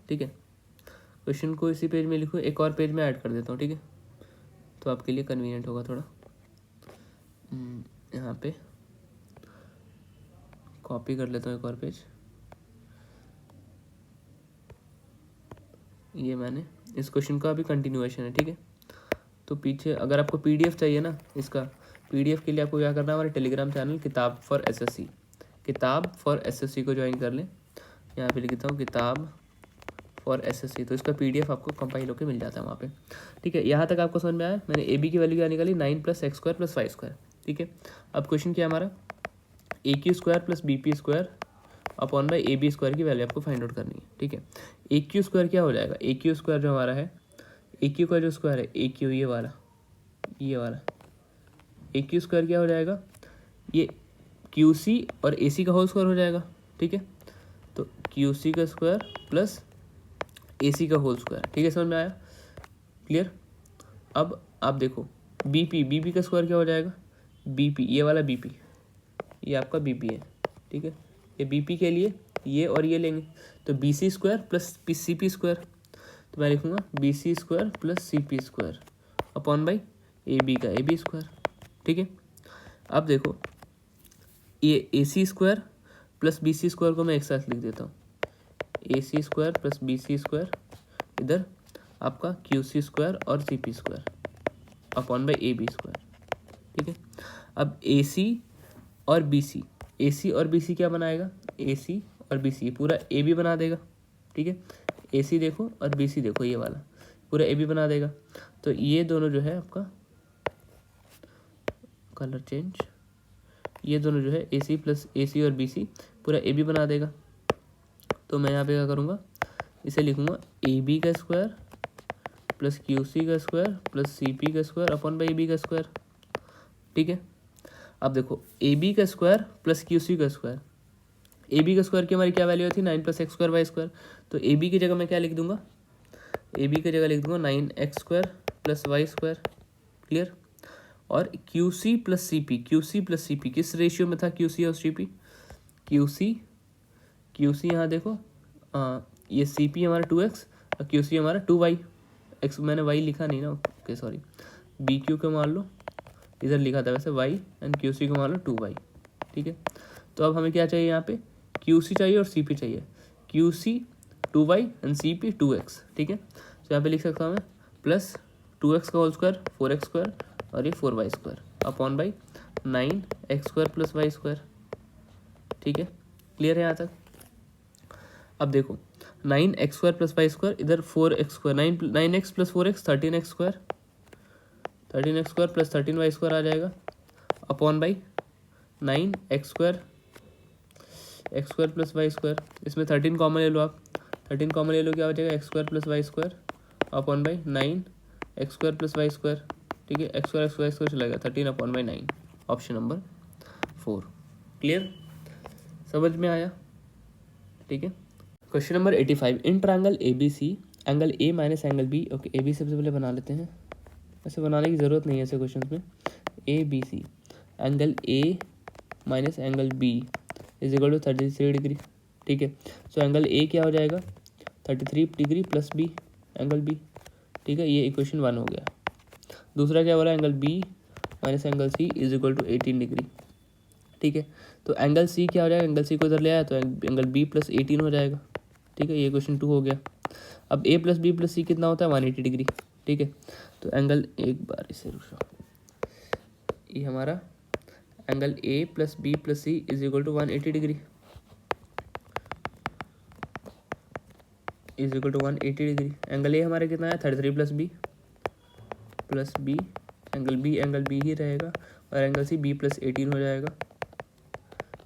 ठीक है। क्वेश्चन को इसी पेज में लिखो, एक और पेज में ऐड कर देता हूँ, ठीक है, तो आपके लिए कन्वीनियंट होगा थोड़ा। यहाँ पे कॉपी कर लेता हूँ एक और पेज, ये मैंने इस क्वेश्चन का अभी कंटिन्यूएशन है, ठीक है। तो पीछे अगर आपको पीडीएफ चाहिए ना, इसका पीडीएफ के लिए आपको क्या करना है, हमारे टेलीग्राम चैनल किताब फॉर एसएससी को ज्वाइन कर लें। यहाँ पे लिखता हूँ किताब फॉर एसएससी, तो इसका पीडीएफ आपको कंपाइल होकर मिल जाता है वहाँ पे, ठीक है। यहाँ तक आपको समझ में आया, मैंने ए बी की वैल्यू क्या निकाली, 9 + x square plus Y square, ठीक है। अब क्वेश्चन क्या है हमारा, A Q square plus B P square upon by A B square की वैल्यू आपको फाइंड आउट करनी है, ठीक है। ए क्यू स्क्वायर क्या हो जाएगा, ए क्यू स्क्वायर जो हमारा है, ए क्यू का जो स्क्वायर है, ए क्यू ये वाला ए क्यू स्क्वायर क्या हो जाएगा, ये क्यू सी और ए सी का होल स्क्वायर हो जाएगा, ठीक है। तो क्यू सी का स्क्वायर प्लस ए सी का होल स्क्वायर, ठीक है, समझ में आया, क्लियर। अब आप देखो बी पी का स्क्वायर क्या हो जाएगा, बी पी ये वाला बी पी, ये आपका बी पी है, ठीक है। ये बी पी के लिए ये और ये लेंगे, तो B C square plus C P square, तो मैं लिखूँगा B C square plus C P square upon by A B का ए बी स्क्वायर, ठीक है। अब देखो ये A C square plus B C square को मैं एक साथ लिख देता हूँ, A C square plus B C square, इधर आपका क्यू सी स्क्वायर और C P square upon by A B square, ठीक है। अब ए सी और बी सी क्या बनाएगा, ए सी और बी सी पूरा ए बी बना देगा, ठीक है। ए सी देखो और बी सी देखो, ये वाला पूरा ए बी बना देगा, तो ये दोनों जो है आपका कलर चेंज, ये दोनों जो है ए सी और बी सी पूरा ए बी बना देगा। तो मैं यहाँ पे क्या करूँगा, इसे लिखूँगा ए बी का स्क्वायर प्लस क्यू सी का स्क्वायर प्लस सी पी का square upon by A B का स्क्वायर, ठीक है। अब देखो ए बी का स्क्वायर प्लस क्यू सी का स्क्वायर, ए बी का स्क्वायर की हमारी क्या वैल्यू थी, 9 + x स्क्वायर वाई स्क्वायर, तो ए बी की जगह मैं क्या लिख दूंगा, ए बी की जगह लिख दूंगा 9x square plus Y square, clear. और Q C plus C P किस रेशियो में था, क्यू सी और सी पी, क्यू सी यहाँ देखो, ये सी पी हमारा 2x और क्यू सी हमारा 2y, एक्स मैंने y लिखा नहीं ना, ओके सॉरी, बी क्यू को मान लो, इधर लिखा था वैसे y एंड क्यू सी को मान लो 2y, ठीक है। तो अब हमें क्या चाहिए, यहाँ पे क्यू सी चाहिए और सी पी चाहिए, Q C 2y and C P 2x, ठीक है। तो यहाँ पे लिख सकता हूँ मैं प्लस 2x का होल स्क्वायर 4x स्क्वायर और ये 4y square upon by 9x square plus Y square, ठीक है, क्लियर है यहाँ तक। अब देखो 9x² + y², इधर 4x², 9x + 4x 13x² + 13y² आ जाएगा अपॉन बाई 9x² + y²। इसमें 13 कॉमन ले लो आप, 13 कॉमन ले लो, क्या हो जाएगा x² + y² upon by 9x² + y²। ठीक है, x² y² चलेगा 13 upon by 9, option number 4। Clear, समझ में आया? ठीक है। Question number 85, in triangle ABC angle A minus angle B। Okay, ABC सबसे पहले बना लेते हैं, ऐसे बनाने की ज़रूरत नहीं है ऐसे क्वेश्चन में। ABC angle A minus angle B is equal to 33 degree. ठीक है, सो एंगल A क्या हो जाएगा 33 degree plus B angle B। ठीक है, ये इक्वेशन 1 हो गया। दूसरा क्या हो रहा है, angle B minus angle C is equal to 18 degree. ठीक है, तो एंगल C क्या हो जाएगा, एंगल C को इधर ले आया तो एंगल B + 18 हो जाएगा। ठीक है, ये क्वेश्चन 2 हो गया। अब A + B + C कितना होता है 180 डिग्री। ठीक है, तो एंगल, एक बार इसे रुको, ये हमारा angle A + B + C is equal to 180 degree, is equal to 180 degree. Angle A हमारा कितना है 33 + B एंगल B ही रहेगा, और एंगल C B + 18 हो जाएगा,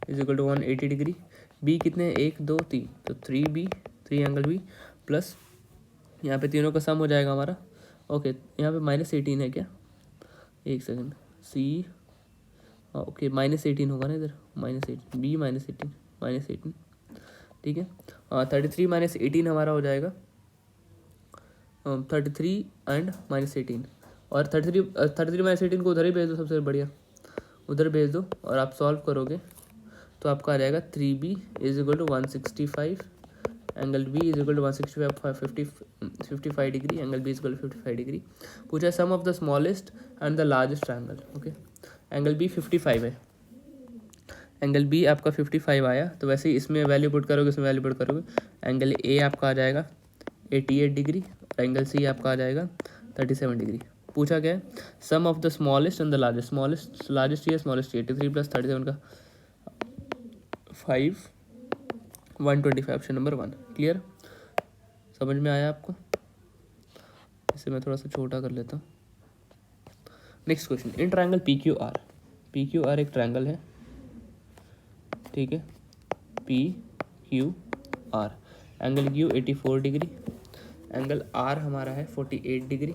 is equal to 180 degree. B कितने 1 2 3, तो 3B 3 एंगल B प्लस यहाँ पे तीनों का सम हो जाएगा हमारा। ओके, यहाँ पे -18 है क्या, एक सेकंड, C ओके -18 होगा ना इधर, -18 B -18 ठीक है। 33 - 18 हमारा हो जाएगा 33 एंड -18, और 33 - 18 को उधर ही भेज दो, सबसे बढ़िया उधर भेज दो, और आप सॉल्व करोगे तो आपका आ जाएगा 3B is equal to 165 angle B is equal to 165 degree, angle B is equal to 55 degree. पूछा sum of the smallest and the largest triangle. Okay, angle B 55 है, एंगल B आपका 55 आया, तो वैसे ही इसमें वैल्यू पुट करोगे, इसमें वैल्यू पुट करोगे, एंगल A आपका आ जाएगा 88 डिग्री, और एंगल C आपका आ जाएगा 37 डिग्री। पूछा क्या है, sum of the smallest and the largest, largest ये स्मॉलेस्ट 83 + 37 का 5 125, ऑप्शन नंबर 1। क्लियर, समझ में आया आपको? इसे मैं थोड़ा सा छोटा कर लेता हूँ। Next question, in triangle PQR एक ट्रायंगल है। ठीक है, PQR angle Q 84 degree, angle R हमारा है 48 degree,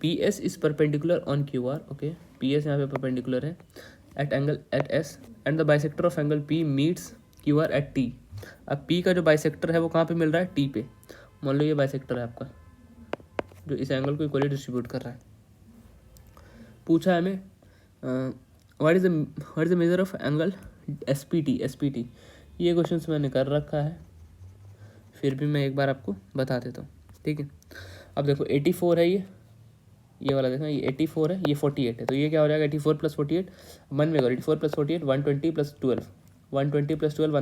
PS is perpendicular on QR। Okay, PS यहाँ पे परपेंडिकुलर है at S, and the bisector of angle P meets QR at T। अब P का जो बाइसेक्टर है वो कहाँ पे मिल रहा है, T पे। मान लो ये बाइसेक्टर है आपका, जो इस एंगल को इक्वली डिस्ट्रीब्यूट कर रहा है। पूछा है हमें what is the measure of angle SPT। ये क्वेश्चन मैंने कर रखा है, फिर भी मैं एक बार आपको बता देता हूँ। ठीक है, अब देखो 84 है, ये वाला देखना, ये 84 है, ये 48 है, तो ये क्या हो जाएगा 84 + 48, मन में करो 84 + 48 120 + 12 120 + 12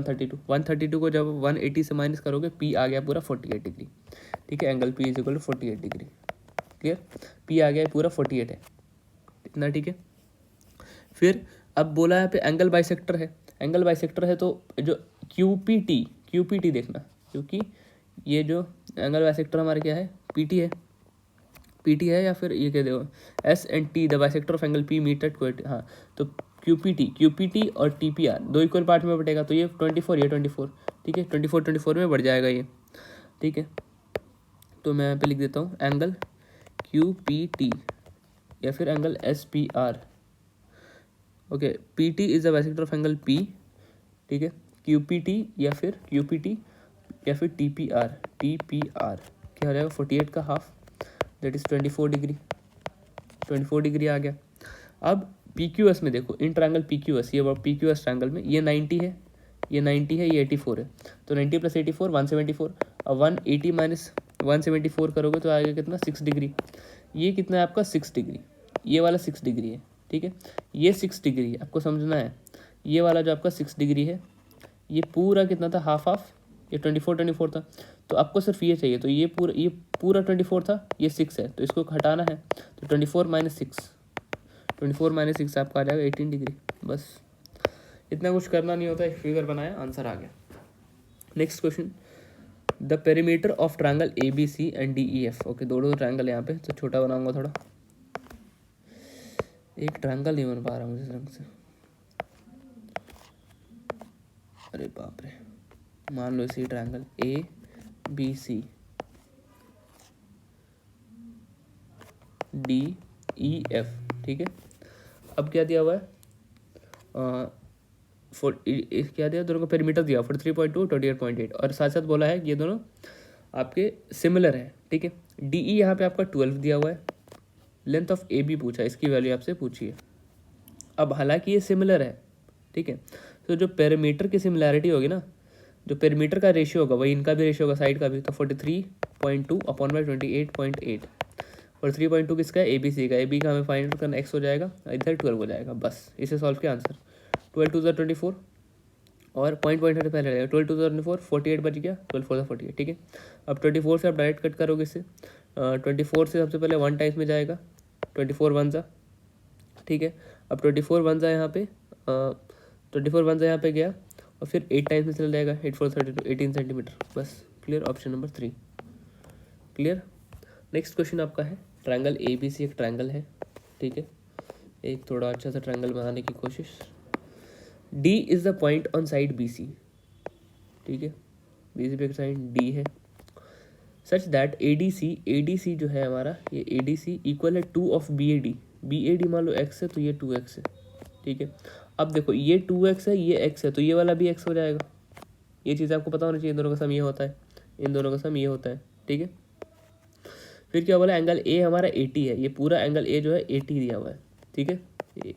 132 को जब 180 से माइनस करोगे P आ गया पूरा 48 डिग्री। ठीक है, angle P is equal to 48 degree. Clear, P आ गया पूरा 48 है इतना। ठीक है, फिर अब बोला यहाँ पे एंगल बाइसेक्टर है, तो जो QPT देखना, क्योंकि ये जो एंगल बाइसेक्टर हमारा क्या है PT है, या फिर ये कह दो S and T the bisector of angle P meet at क्वेट। हाँ, तो QPT और TPR दो इक्वल पार्ट में बटेगा, तो ये 24 ये 24। ठीक है, 24 में बढ़ जाएगा ये। ठीक है, तो मैं यहाँ पे लिख देता हूँ एंगल QPT या फिर angle SPR। Okay, PT is the bisector of angle P। ठीक है, QPT या फिर TPR क्या हो जाएगा 48 का हाफ, दैट इज 24 डिग्री आ गया। अब PQS में देखो, इन ट्रायंगल PQS, ये PQS ट्रायंगल में ये 90 है, ये 84 है, तो 90 + 84 174। अब 180 - 174 करोगे तो आएगा कितना 6 डिग्री। ये कितना है आपका 6 डिग्री, ये वाला 6 डिग्री है। ठीक है, ये 6 डिग्री है, आपको समझना है। ये वाला जो आपका 6 डिग्री है, ये पूरा कितना था हाफ, ये 24 था, तो आपको सिर्फ ये चाहिए, तो ये पूरा 24 था, ये 6 है, तो इसको हटाना है, तो 24 - 6 आपका आ जाएगा 18 डिग्री। बस इतना कुछ करना नहीं होता, एक फिगर बनाया, आंसर आ गया। Next question, the perimeter of triangle A B C and D E F. Okay, दो ट्रायंगल यहाँ पे, तो छोटा बनाऊंगा थोड़ा, एक ट्रायंगल नहीं बन पा रहा मुझे रंग से, अरे बाप रे। मान लो इसी triangle A B C D E F, ठीक है। अब क्या दिया हुआ है, क्या दिया, दोनों का पेरीमीटर दिया 43.2 28.8, और साथ साथ बोला है ये दोनों आपके सिमिलर हैं, ठीक है। डी ई यहाँ पे आपका 12 दिया हुआ है, लेंथ ऑफ ए बी पूछा, इसकी वैल्यू आपसे पूछी है। अब हालांकि ये सिमिलर है, ठीक है, तो जो पेरीमीटर की सिमिलैरिटी होगी ना, जो पेरीमीटर का रेशियो होगा वही इनका भी रेशियो होगा, साइड का भी। तो 43.2 अपॉन बाई 28.8, और 3.2 किसका है, ए बी सी का। ए बी का हमें फाइंड करना, एक्स हो जाएगा, इधर 12 हो जाएगा, बस इसे सॉल्व किया, आंसर 12 2 24, और पॉइंट पॉइंट पहले रहेगा, 12 2 24, 48 बच गया, 12 4 48, ठीक है। अब 24 से आप डायरेक्ट कट करोगे इससे, 24 से सबसे पहले 1 टाइम्स में जाएगा, 24 1 जा, ठीक है। अब 24 1 जा यहाँ पे, 24 1 जा यहाँ पे गया, और फिर 8 टाइम्स में चल जाएगा, 8 4 32, 18 सेंटीमीटर, बस clear. Option number 3 clear. Next question आपका है, ट्रायंगल ए बी सी एक ट्रायंगल है, ठीक है, एक थोड़ा अच्छा सा ट्रायंगल बनाने की कोशिश। D is the point on side B C, ठीक है, बी सी पे एक साइड डी है, such that A D C जो है हमारा, ये ए डी सी इक्वल है 2 ऑफ बी ए डी मान लो एक्स है, तो ये 2x है, ठीक है। अब देखो ये 2x है, ये x है, तो ये वाला भी x हो जाएगा। ये चीज़ आपको पता होना चाहिए, इन दोनों का सम ये होता है, इन दोनों का सम ये होता है, ठीक है। फिर क्या बोला, एंगल ए हमारा 80 है, ये पूरा एंगल ए जो है 80 दिया हुआ है, ठीक है,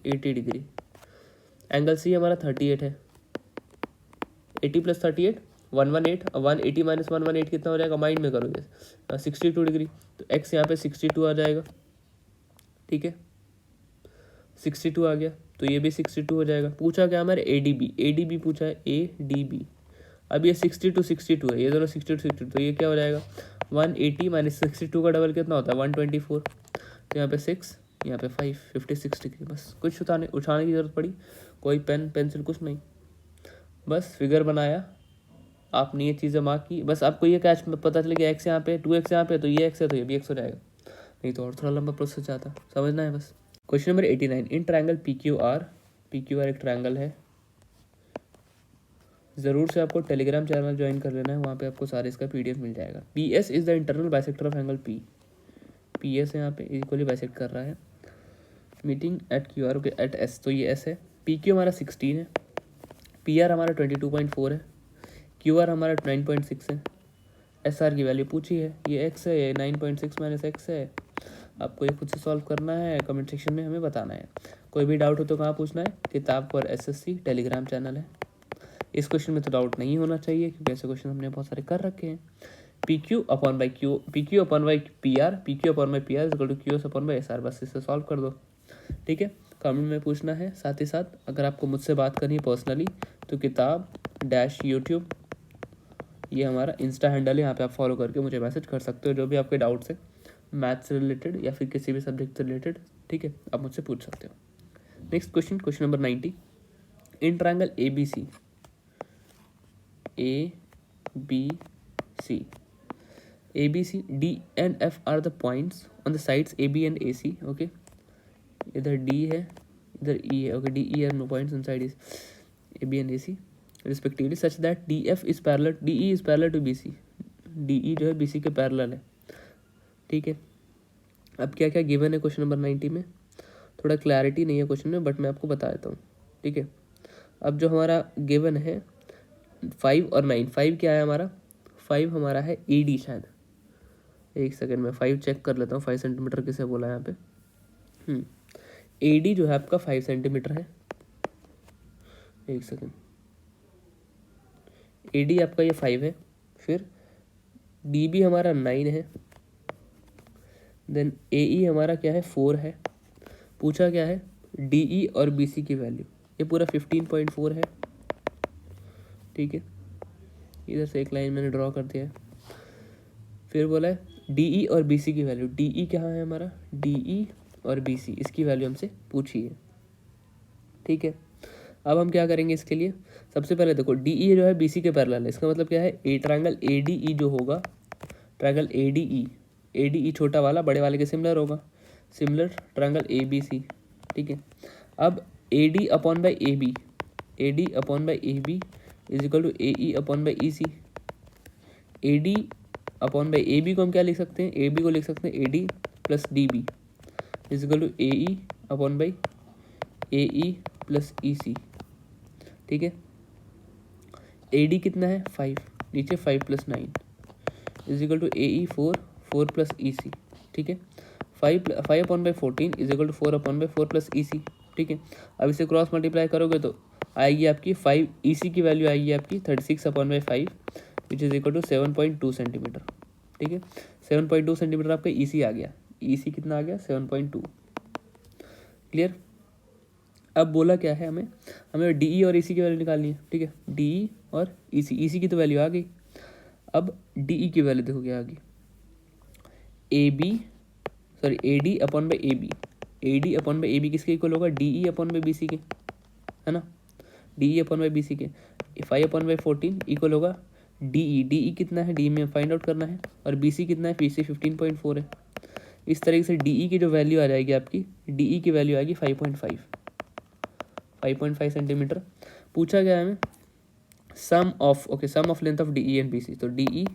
80 डिग्री। एंगल सी हमारा 38 है, 80 + 38 118, 180 - 118 कितना हो जाएगा, माइंड में करोगे, 62 डिग्री, तो एक्स यहाँ पे 62 आ जाएगा, ठीक है, 62 आ गया, तो ये भी 62 हो जाएगा। पूछा क्या हमारे, ए डी बी पूछा है, ए डी बी। अब ये 62 62 है, ये दोनों 62 62, तो ये क्या हो जाएगा, 180 - 62 का डबल कितना होता है, 124, तो यहाँ पे 6, यहाँ पे 5, 56 डिग्री। बस कुछ उठाने की ज़रूरत पड़ी, कोई पेन पेंसिल कुछ नहीं, बस फिगर बनाया आपने, ये चीज़ें मार्क की, बस आपको ये कैच पता चल गया, एक्स यहाँ पे 2x यहाँ पे, तो ये x है, तो ये भी x हो जाएगा, नहीं तो और थोड़ा लंबा प्रोसेस जाता, समझना है बस। Question number 89, in triangle P Q are एक ट्रायंगल है, ज़रूर से आपको टेलीग्राम चैनल ज्वाइन कर लेना है, वहाँ पे आपको सारे इसका PDF मिल जाएगा। P S is the internal bisector of angle P S है, यहाँ पे इक्वली बाइसेक्ट कर रहा है, meeting at Q R, okay, at S, तो ये एस है। पी क्यू हमारा 16 है, पी आर हमारा 22.4 है, क्यू आर हमारा 9.6 है, एस आर की वैल्यू पूछी है, ये एक्स है, ये 9.6 - x है। आपको ये खुद से सॉल्व करना है, कमेंट सेक्शन में हमें बताना है। कोई भी डाउट हो तो कहाँ पूछना है, किताब पर SSC टेलीग्राम चैनल है। इस क्वेश्चन में तो डाउट नहीं होना चाहिए, क्योंकि ऐसे क्वेश्चन हमने बहुत सारे कर रखे हैं। P Q upon by P R equal to Q S upon by S R, बस इसे सॉल्व कर दो, ठीक है। कमेंट में पूछना है, साथ ही साथ अगर आपको मुझसे बात करनी है पर्सनली, तो किताब यूट्यूब, ये हमारा इंस्टा हैंडल है, यहाँ पे आप फॉलो करके मुझे मैसेज कर सकते हो, जो भी आपके डाउट्स है मैथ्स से रिलेटेड या फिर किसी भी सब्जेक्ट से रिलेटेड, ठीक है, आप मुझसे पूछ सकते हो। Next question, question number 90, in triangle A B C D and F are the points on the sides A B and A C, okay, इधर डी है, इधर ई है, okay, D E are no points on side is A B and A C respectively, such that D E is parallel to B C, D E जो है बी सी के पैरेलल है, ठीक है। अब क्या क्या गिवन है क्वेश्चन नंबर 90 में, थोड़ा क्लैरिटी नहीं है क्वेश्चन में, बट मैं आपको बता देता हूँ, ठीक है। अब जो हमारा गिवन है 5 और 9, 5 क्या है हमारा, 5 हमारा है ए डी, शायद एक सेकेंड में 5 चेक कर लेता हूँ, 5 सेंटीमीटर किसे बोला है यहाँ पे, ए डी जो है आपका 5 सेंटीमीटर है, एक सेकेंड, ए डी आपका ये 5 है, फिर डी बी हमारा 9 है, देन ए ई हमारा क्या है 4 है, पूछा क्या है डी ई और बी सी की वैल्यू, ये पूरा 15.4 है, ठीक है, इधर से एक लाइन मैंने ड्रॉ कर दिया है। फिर बोला है डी ई और बी सी की वैल्यू, डी ई कहाँ है हमारा, डी ई और बी सी, इसकी वैल्यू हमसे पूछी है, ठीक है। अब हम क्या करेंगे इसके लिए, सबसे पहले देखो डी ई जो है बी सी के पैरेलल है, इसका मतलब क्या है, ए ट्रायंगल ए डी ई जो होगा, ट्रायंगल ए डी ई छोटा वाला बड़े वाले के सिमिलर होगा, similar triangle A B C, ठीक है। अब A D upon by A B, A D upon by A B is equal to A E upon by E C. A D upon by A B को हम क्या लिख सकते हैं, ए बी को लिख सकते हैं A D plus D B is equal to A E upon by A E plus E C, ठीक है। ए डी कितना है 5, नीचे 5 plus 9 is equal to A E 4 plus E C, ठीक है। 5 upon by 14 is equal to 4 upon by 4 plus E C, ठीक है। अब इसे क्रॉस मल्टीप्लाई करोगे तो आएगी आपकी 5, ई सी की वैल्यू आएगी आपकी 36 upon by 5 which is equal to 7.2 centimetre, ठीक है। 7.2 सेंटीमीटर आपका ई सी आ गया, ई सी कितना आ गया 7.2, क्लियर। अब बोला क्या है, हमें डी ई और ई सी की वैल्यू निकालनी है, ठीक है। डी ई और ई सी की तो वैल्यू आ गई। अब डी ई की वैल्यू देखो क्या आ गई, A D upon by A B, A D upon by A B किसके इक्वल होगा, D E upon by B C के, है ना, D E upon by B C के। 5 अपॉन बाई 14 इक्वल होगा डी ई कितना है, डी में फाइंड आउट करना है, और बी सी कितना है, बी सी 15.4 है। इस तरीके से डी ई की जो वैल्यू आ जाएगी आपकी, डी ई की वैल्यू आएगी 5.5 सेंटीमीटर। पूछा गया है हमें sum of length of D E and B C, तो D E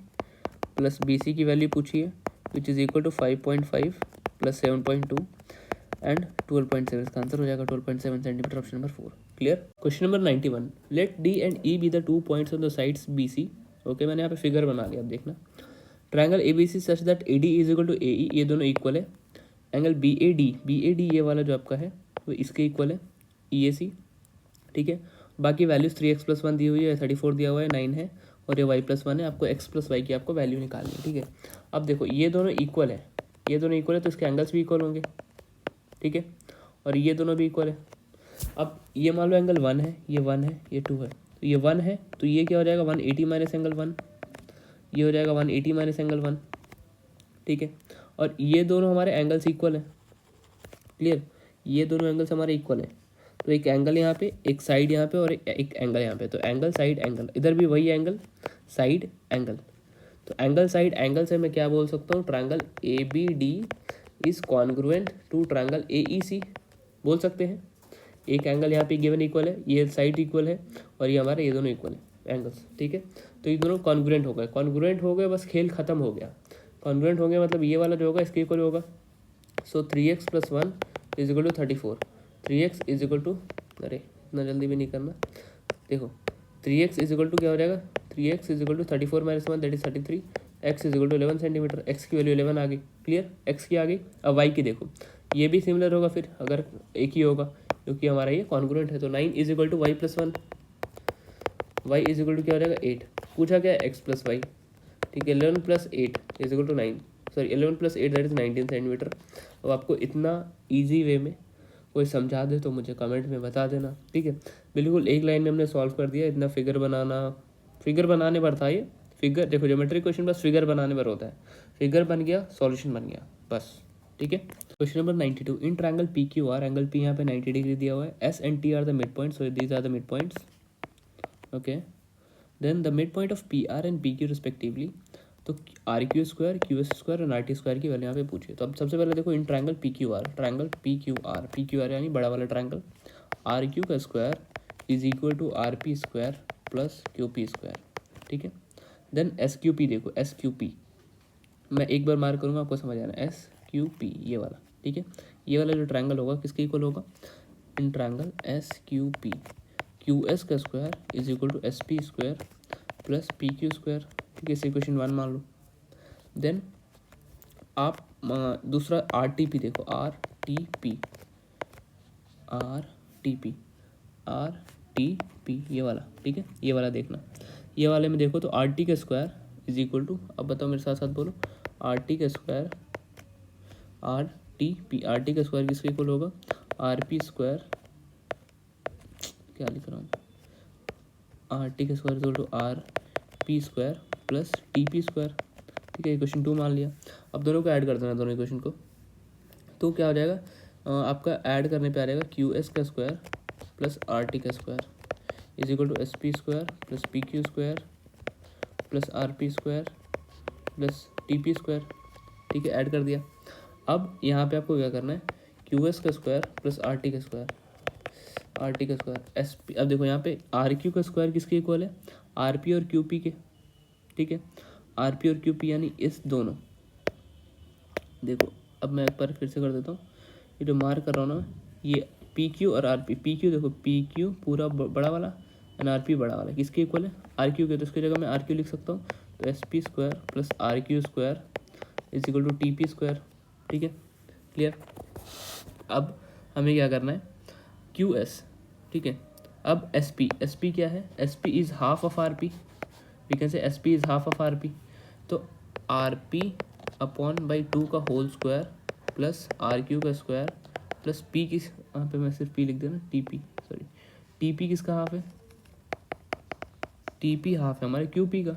plus B C की वैल्यू पूछी है which is equal to 5.5 plus 7.2 and 12.7, इसका आंसर हो जाएगा 12.7 centimetre, option number 4, clear. Question number 91, let D and E be the 2 points on the sides B C, okay, मैंने यहाँ पे फिगर बना लिया, अब देखना। Triangle A B C such that A D is equal to A E, ये दोनों इक्वल है। एंगल बी ए डी ये वाला जो आपका है वो इसके इक्वल है, ई ए सी, ठीक है। बाकी वैल्यूज 3x प्लस 1 दी हुई है, 34 दिया हुआ है, 9 है, और ये y प्लस 1 है, आपको x प्लस वाई की आपको वैल्यू निकालनी है, ठीक है। अब देखो ये दोनों इक्वल है, तो इसके एंगल्स भी इक्वल होंगे, ठीक है, और ये दोनों भी इक्वल है। अब ये मान लो एंगल 1 है, ये 1 है, ये 2 है, तो ये 1 है तो ये क्या हो जाएगा 180 माइनस एंगल 1, ये हो जाएगा 180 माइनस एंगल 1, ठीक है। और ये दोनों हमारे एंगल्स इक्वल है, क्लियर, ये दोनों एंगल्स हमारे इक्वल है, तो एक एंगल यहाँ पे, एक साइड यहाँ पे, और एक एंगल यहाँ पे, तो एंगल साइड एंगल, इधर भी वही एंगल साइड एंगल, तो एंगल साइड एंगल से मैं क्या बोल सकता हूँ, triangle A B D is congruent to triangle A E C बोल सकते हैं। एक एंगल यहाँ पे गिवन इक्वल है, ये साइड इक्वल है, और ये हमारे ये दोनों इक्वल है एंगल्स, ठीक है। तो ये दोनों कॉन्ग्रुएंट हो गए, बस खेल खत्म हो गया। कॉन्ग्रुएंट हो गया मतलब ये वाला जो होगा इसके इक्वल होगा, so 3x plus 1 is equal to 34, 3x is equal to, अरे इतना जल्दी भी नहीं करना, देखो 3x इज इक्वल टू क्या हो जाएगा, 3x is equal to 34 minus 1 that is 33, x is equal to 11 centimetre, x की वैल्यू 11 आ गई, क्लियर, x की आ गई। अब y की देखो, ये भी सिमिलर होगा फिर, अगर एक ही होगा क्योंकि हमारा ये कॉन्ग्रुएंट है, तो 9 is equal to y plus 1, y is equal to क्या हो जाएगा 8, पूछा क्या है x प्लस वाई, ठीक है। 11 plus 8 is equal to 9, sorry 11 plus 8 that is 19 centimetre. अब आपको इतना ईजी वे में कोई समझा दे तो मुझे कमेंट में बता देना, ठीक है। बिल्कुल एक लाइन में हमने सॉल्व कर दिया, इतना फिगर बनाने पर था ये, फिगर देखो ज्योमेट्री क्वेश्चन बस फिगर बनाने पर होता है, फिगर बन गया सॉल्यूशन बन गया बस, ठीक है। Question number 92, in triangle P Q R, angle P यहाँ पे 90 डिग्री दिया हुआ है, S and T are the mid point, so these are the mid points, okay. Then the mid point of P R and P Q respectively, तो R Q square, Q S square और आर टी स्क्वायर की वैल्यू यहाँ पे पूछिए। तो अब सबसे पहले देखो in triangle P Q R यानी बड़ा वाला ट्रायंगल, आर क्यू का square is equal to R P square plus Q P square, ठीक है। देन एस क्यू पी देखो, एस क्यू पी मैं एक बार मार्क करूँगा आपको समझ आना, एस क्यू पी ये वाला, ठीक है। ये वाला जो ट्रायंगल होगा किसके इक्वल होगा, in triangle S Q P, Q S का square is equal to S P square plus P Q square, ठीक है। इसे इक्वेशन 1 मान लो। देन आप दूसरा आर टी पी देखो, आर टी पी ये वाला, ठीक है, ये वाला देखना। ये वाले में देखो तो आर टी का स्क्वायर इज इक्वल टू, अब बताओ मेरे साथ साथ बोलो, आर टी का स्क्वायर किसके इक्वल होगा, आर पी स्क्वायर, क्या लिख रहा हूँ, आर टी का square equal to R P square plus T P square, ठीक है। इक्वेशन 2 मान लिया। अब दोनों को ऐड कर देना, दोनों इक्वेशन को, तो क्या हो जाएगा आपका ऐड करने पे आ जाएगा क्यू एस का स्क्वायर प्लस आर टी का square is equal to S P square plus P Q square plus R P square plus T P square. ठीक है, ऐड कर दिया। अब यहाँ पे आपको क्या करना है, क्यू एस का स्क्वायर प्लस आर टी का स्क्वायर, आर टी का स्क्वायर एस पी। अब देखो यहाँ पे आर क्यू का स्क्वायर किसके इक्वल है, आर पी और क्यू पी के। ठीक है, आर पी और क्यू पी यानी इस दोनों। देखो अब मैं एक बार फिर से कर देता हूँ, ये जो मार्क कर रहा हूँ ना, ये पी क्यू और आर पी। पी क्यू देखो, पी क्यू पूरा बड़ा वाला एंड आर पी बड़ा वाला, किसके इक्वल है, आर क्यू के। तो इसकी जगह मैं आर क्यू लिख सकता हूँ, तो S P square plus R Q square is equal to T P square. ठीक है, क्लियर। अब हमें क्या करना है, क्यू एस। ठीक है, अब एस पी क्या है, S P is half of R P, we can say S P is half of R P. तो आर पी अपॉन बाई 2 का whole square plus R Q का स्क्वायर प्लस पी किस, यहाँ पे मैं सिर्फ पी लिख दिया ना, T P, sorry T P किसका हाफ है, टी पी हाफ है हमारे क्यू पी का,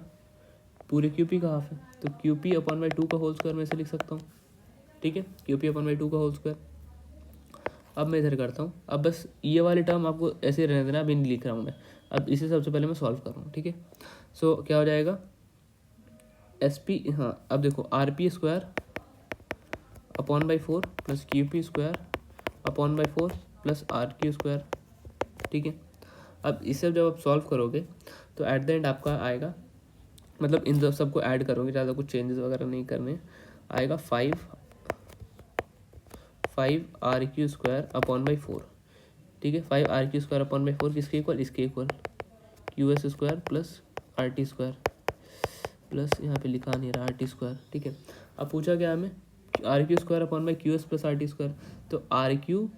पूरे क्यू पी का हाफ है। तो क्यू पी अपॉन बाई 2 का होल स्क्वायर मैं इसे लिख सकता हूँ। ठीक है, क्यू पी अपॉन बाई 2 का होल स्क्वायर। अब मैं इधर करता हूँ, अब बस ये वाली टर्म आपको ऐसे रहने देना, अभी नहीं लिख रहा हूँ मैं, अब इसे सबसे पहले मैं सॉल्व कर रहा हूँ। ठीक है, सो क्या हो जाएगा, एस पी, हाँ अब देखो R P square upon by 4 plus Q P square upon by 4 plus R Q square. ठीक है, अब इसे जब आप सॉल्व करोगे तो एट द एंड आपका आएगा, मतलब इन सबको ऐड करोगे, ज़्यादा कुछ चेंजेस वगैरह नहीं करने, आएगा 5 R Q square upon by 4। ठीक है, 5 R Q square upon by 4 किसके इक्वल, इसके equal, Q S square plus R T square plus यहाँ पे लिखा नहीं रहा आर टी स्क्वायर। ठीक है, अब पूछा क्या हमें, R Q square upon by Q S plus R T square. तो आर क्यू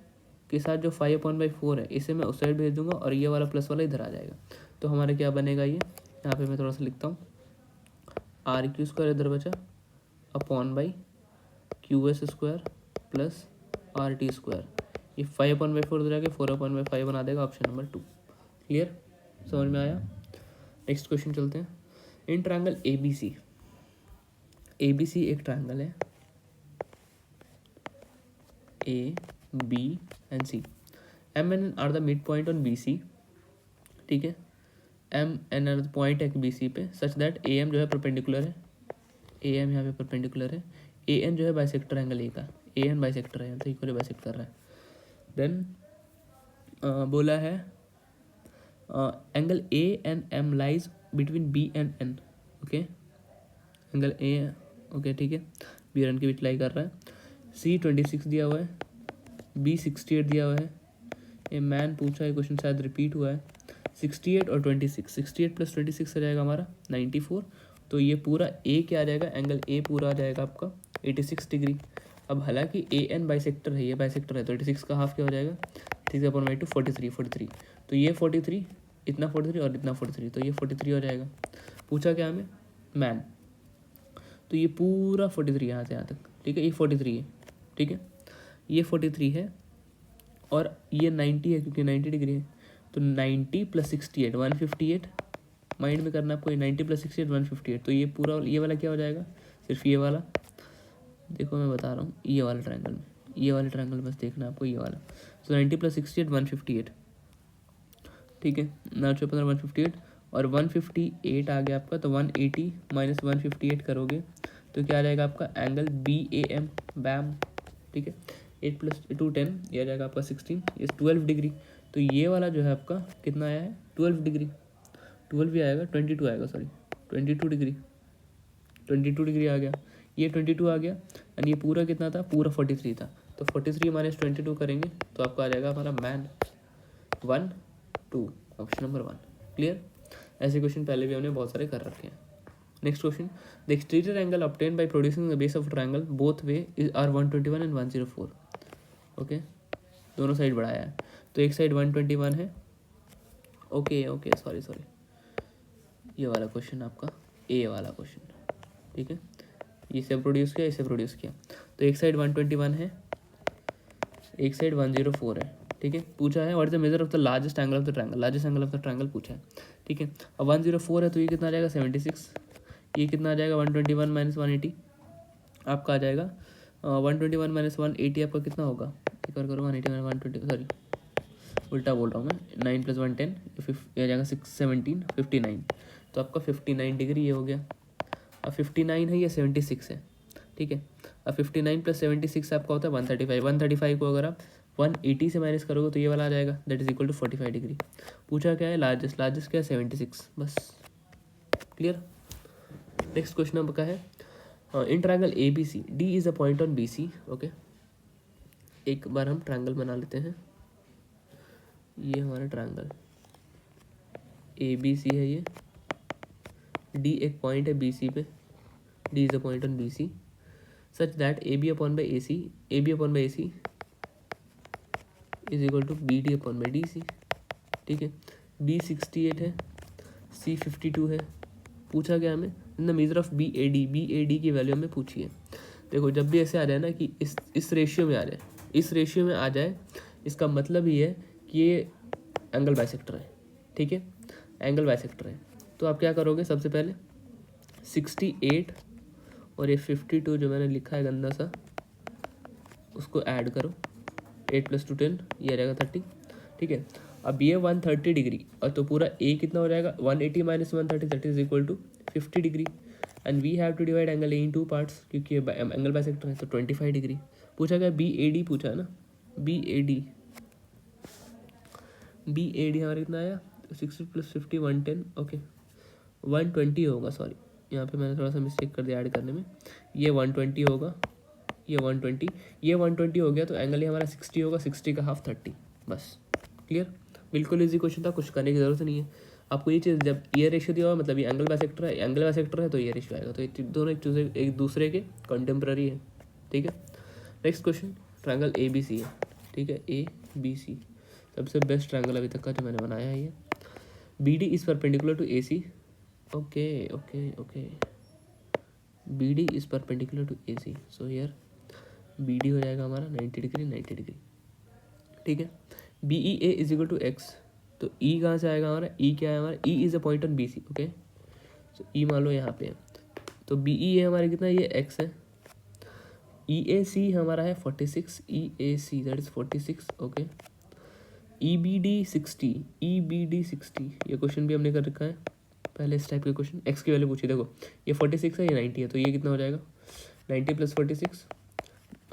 के साथ जो 5 अपॉन बाई 4 है इसे मैं उस साइड भेज दूंगा और ये वाला प्लस वाला इधर आ जाएगा। तो हमारा क्या बनेगा, ये यहाँ पे मैं थोड़ा सा लिखता हूँ, आर क्यू स्क्वायर इधर बचा upon by Q S square plus R T square, ये 5 अपॉन बाई 4 इधर आके 4 अपॉन बाई 5 बना देगा, ऑप्शन नंबर 2। क्लियर, समझ में आया। नेक्स्ट क्वेश्चन चलते हैं। In triangle A B C, A B C एक ट्रायंगल है, A B and C, M N are the mid point on B C. ठीक है, M N are the point है बी सी पे, सच दैट ए एम जो है परपेंडिकुलर है, ए एम यहाँ पे परपेंडिकुलर है, ए एन जो है बाइसेक्टर एंगल ए का, ए एन बाइसेक्टर है तो इक्वली बाइसेक्ट कर रहा है। देन बोला है angle A and M lies between B and N. Okay, angle A, okay ठीक है, बी एन के बीच लाई कर रहा है। सी 26 दिया हुआ है, बी 68 दिया हुआ है। ए मैन पूछा है, क्वेश्चन शायद रिपीट हुआ है। 68 और 26, 68 प्लस 26 आ जाएगा हमारा 94। तो ये पूरा ए क्या आ जाएगा, एंगल ए पूरा आ जाएगा आपका 86 डिग्री। अब हालांकि ए एन बाइसेक्टर है, ये बाइसेक्टर है, तो 86 का हाफ क्या हो जाएगा, 3/2 43। तो ये 43, इतना 43 और इतना 43, तो ये 43 हो जाएगा। पूछा क्या हमें, मैन, तो ये पूरा 43 यहाँ से यहाँ तक। ठीक है, ये 43 है। ठीक है, ये 43 है और ये 90 है क्योंकि 90 डिग्री है। तो 90 प्लस 68 158, माइंड में करना आपको, ये 90 प्लस 68 158। तो ये पूरा, ये वाला क्या हो जाएगा, सिर्फ ये वाला, देखो मैं बता रहा हूँ, ये वाला ट्रायंगल में, ये वाला ट्रायंगल बस देखना आपको, ये वाला। तो 90 प्लस 68 158। ठीक है, 915 158 और 158 आ गया आपका। तो 180 माइनस 158 करोगे तो क्या आ जाएगा आपका, एंगल बी ए एम, बैम। ठीक है, 8 प्लस 2 10, ये आ जाएगा आपका 16, ये 12 डिग्री। तो ये वाला जो है आपका कितना आया है, 12 डिग्री, 12 भी आएगा, 22 आएगा, सॉरी 22 डिग्री, 22 डिग्री आ गया, ये 22 आ गया। एंड ये पूरा कितना था, पूरा 43 था। तो 43 माइनस 22 करेंगे तो आपका आ जाएगा हमारा मैन 1 2, ऑप्शन नंबर 1। क्लियर, ऐसे क्वेश्चन पहले भी हमने बहुत सारे कर रखे हैं। Next question, the exterior angle obtain by producing the base of triangle both way are 121 and 104। Okay, दोनों साइड बढ़ाया है, तो एक साइड 121 है। ओके सॉरी, ये वाला क्वेश्चन आपका ए वाला क्वेश्चन। ठीक है, इसे प्रोड्यूस किया, इसे प्रोड्यूस किया, तो एक साइड 121 है, एक साइड 104 है। ठीक है, पूछा है what is the measure of the largest angle of the triangle, largest angle of the triangle पूछा है। ठीक है, अब 104 है तो ये कितना आ जाएगा 76, ये कितना आ जाएगा 121 माइनस 180, आपका आ जाएगा 121 माइनस 180 आपका कितना होगा, एक और करो, 180 120, सॉरी उल्टा बोल रहा हूँ मैं, 9 + 1 10, ये जाएगा 6 17 59, तो आपका 59 डिग्री ये हो गया। अब 59 है, ये 76 है, ठीक है। अब 59 + 76 आपका होता है 135। 135 को अगर आप 180 से माइनस करोगे तो ये वाला आ जाएगा, that is equal to 45 degree. पूछा क्या है, लार्जेस्ट क्या है 76, बस क्लियर। नेक्स्ट क्वेश्चन आपका है, in triangle A B C D is a point on B C. Okay, एक बार हम ट्रायंगल बना लेते हैं। ये हमारा ट्रायंगल ए बी सी है, ये डी एक पॉइंट है बी सी पे, D is a point on B C such that A B upon by A C is equal to B D upon by D C, ठीक है। बी 68 है, सी 52 है। पूछा क्या हमें, in the measure of B A D की वैल्यू हमें पूछी है। देखो जब भी ऐसे आ जाए ना कि इस रेशियो में आ जाए, इस रेशियो में आ जाए, इसका मतलब ही है कि ये एंगल बाइसेक्टर है, ठीक है, एंगल बाइसेक्टर है। तो आप क्या करोगे, सबसे पहले 68 और ये 52 जो मैंने लिखा है गंदा सा, उसको ऐड करो, 8 + 2 10, ये रहेगा 30, ठीक है। अब ये 130 डिग्री, और तो पूरा ए कितना हो जाएगा, 180 - 130, that is equal to 50 degree. And we have to divide angle A in 2 parts, क्योंकि एंगल बाइसेक्टर है, तो 25 डिग्री। पूछा गया बी ए डी, पूछा है ना, बी ए डी हमारा कितना आया, 60 + 50 110, ओके 120 होगा, सॉरी यहाँ पे मैंने थोड़ा सा मिस्टेक कर दिया ऐड करने में, ये 120 होगा, ये 120 हो गया, तो एंगल ये हमारा 60 होगा, 60 का हाफ 30, बस क्लियर। बिल्कुल इजी क्वेश्चन था, कुछ करने की जरूरत नहीं है आपको। ये चीज़ जब ये रेशियो दिया हुआ मतलब ये एंगल बाइसेक्टर है तो ये रेशियो आएगा, तो ये दोनों एक दूसरे के कंटेम्प्रेरी है, ठीक है। Next question, triangle A B C है, ठीक है, ए बी सी सबसे बेस्ट ट्रायंगल अभी तक का जो मैंने बनाया है ये। B D is perpendicular to A C, okay B D is perpendicular to A C, so here B D हो जाएगा हमारा 90 डिग्री, ठीक है। B E A is equal to x, तो ई कहाँ से आएगा हमारा, ई क्या है हमारा, E is a point on B C, okay. So E मान लो यहाँ पे है, तो बी ई ए हमारा कितना, ये एक्स है। ई ए सी हमारा है 46, E A C that is 46, okay. E B D 60, ये क्वेश्चन भी हमने कर रखा है पहले, इस टाइप के क्वेश्चन। एक्स की वैल्यू पूछी, देखो ये 46 है, ये 90 है, तो ये कितना हो जाएगा 90 + 46,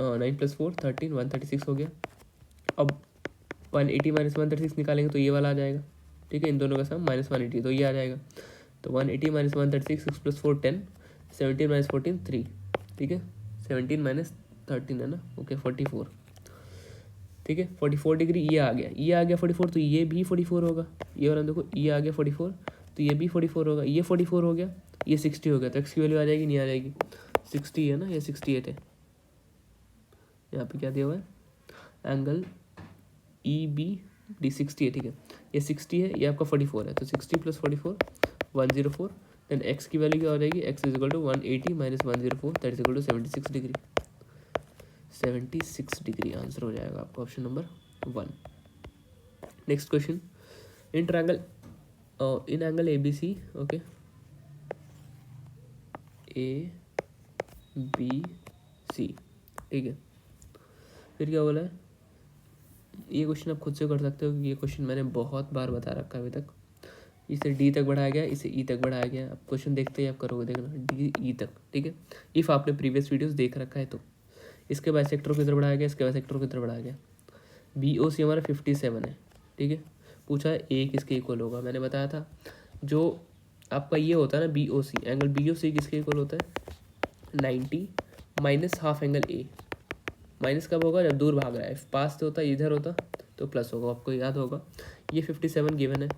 9 + 4 13, 136 हो गया। अब 180 - 136 निकालेंगे तो ये वाला आ जाएगा, ठीक है, इन दोनों का सम -180, तो ये आ जाएगा। तो 180 - 136, 6 + 4 10, 17 - 14 3, ठीक है, 17 - 13 है ना, ओके 44, ठीक है। 44 डिग्री ये आ गया 44, तो ये भी 44 होगा, ये वाला देखो ये आ गया 44, तो ये भी 44 होगा, ये 44 हो गया, ये 60 हो गया, तो एक्स की वैल्यू आ जाएगी, नहीं आ जाएगी, 60 है ना, ये 68 है। यहाँ पे क्या दिया हुआ है, एंगल ई बी डी 60 है, ठीक है, ये 60 है, ये आपका 44 है, तो 60 + 44 104, देन एक्स की वैल्यू क्या हो जाएगी, X is equal to 180 - 104, that is equal to 76 degree, 76 degree answer हो जाएगा आपका option number 1। Next question, in triangle in angle A B C, okay, A B C, ठीक है। फिर क्या बोला है, ये क्वेश्चन आप खुद से कर सकते हो, ये क्वेश्चन मैंने बहुत बार बता रखा है अभी तक। इसे डी तक बढ़ाया गया, इसे ई तक बढ़ाया गया, आप क्वेश्चन देखते ही आप करोगे, देखना डी ई तक, ठीक है। इफ़ आपने प्रीवियस वीडियोस देख रखा है तो इसके बाइसेक्टर को इधर बढ़ाया गया, इसके बाइसेक्टर को इधर बढ़ाया गया। बी ओ सी हमारा 57 है, ठीक है। पूछा है ए किसके इक्वल होगा, मैंने बताया था जो आपका ये होता है ना बी ओ सी, एंगल बी ओ सी किसके इक्वल होता है 90 माइनस हाफ एंगल ए। माइनस कब होगा, जब दूर भाग रहा है, पास से होता इधर होता तो प्लस होगा, आपको याद होगा। ये 57 गिवन है,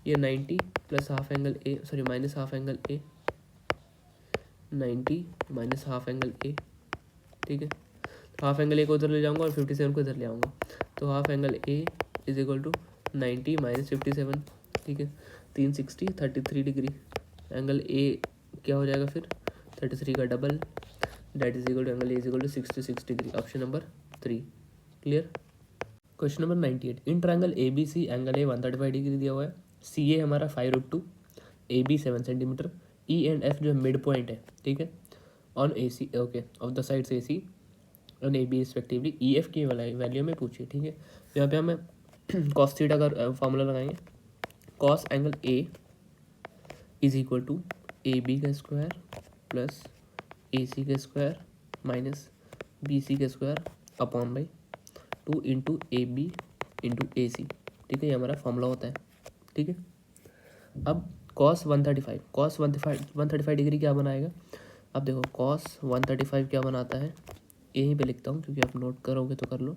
ये 90 + हाफ एंगल ए, सॉरी माइनस हाफ एंगल ए, 90 माइनस हाफ एंगल ए, ठीक है। हाफ एंगल ए को उधर ले जाऊंगा और 57 को इधर ले आऊँगा, तो half angle A is equal to 90 - 57, ठीक है, 360 33 डिग्री। एंगल ए क्या हो जाएगा फिर 33 का double, that is equal to angle A is equal to 66 degree, option number 3 clear. Question number 98, in triangle A B C angle A 135 degree दिया हुआ है, सी ए हमारा 5√2, A B 7 centimetre, E and F जो मिड पॉइंट है, ठीक है, on A C, okay, of the sides A C on A B respectively, E F की वैल्यू में पूछिए, ठीक है। यहाँ पे हमें कॉस थीटा का फॉर्मूला लगाएंगे, cos angle A is equal to A B का स्क्वायर प्लस ए सी का स्क्वायर माइनस बी सी का square upon by 2 into A B into A C. ठीक है, ये हमारा फॉर्मूला होता है। ठीक है, अब कॉस 135 डिग्री क्या बनाएगा? अब देखो कॉस 135 क्या बनाता है, यहीं पे लिखता हूँ क्योंकि आप नोट करोगे तो कर लो।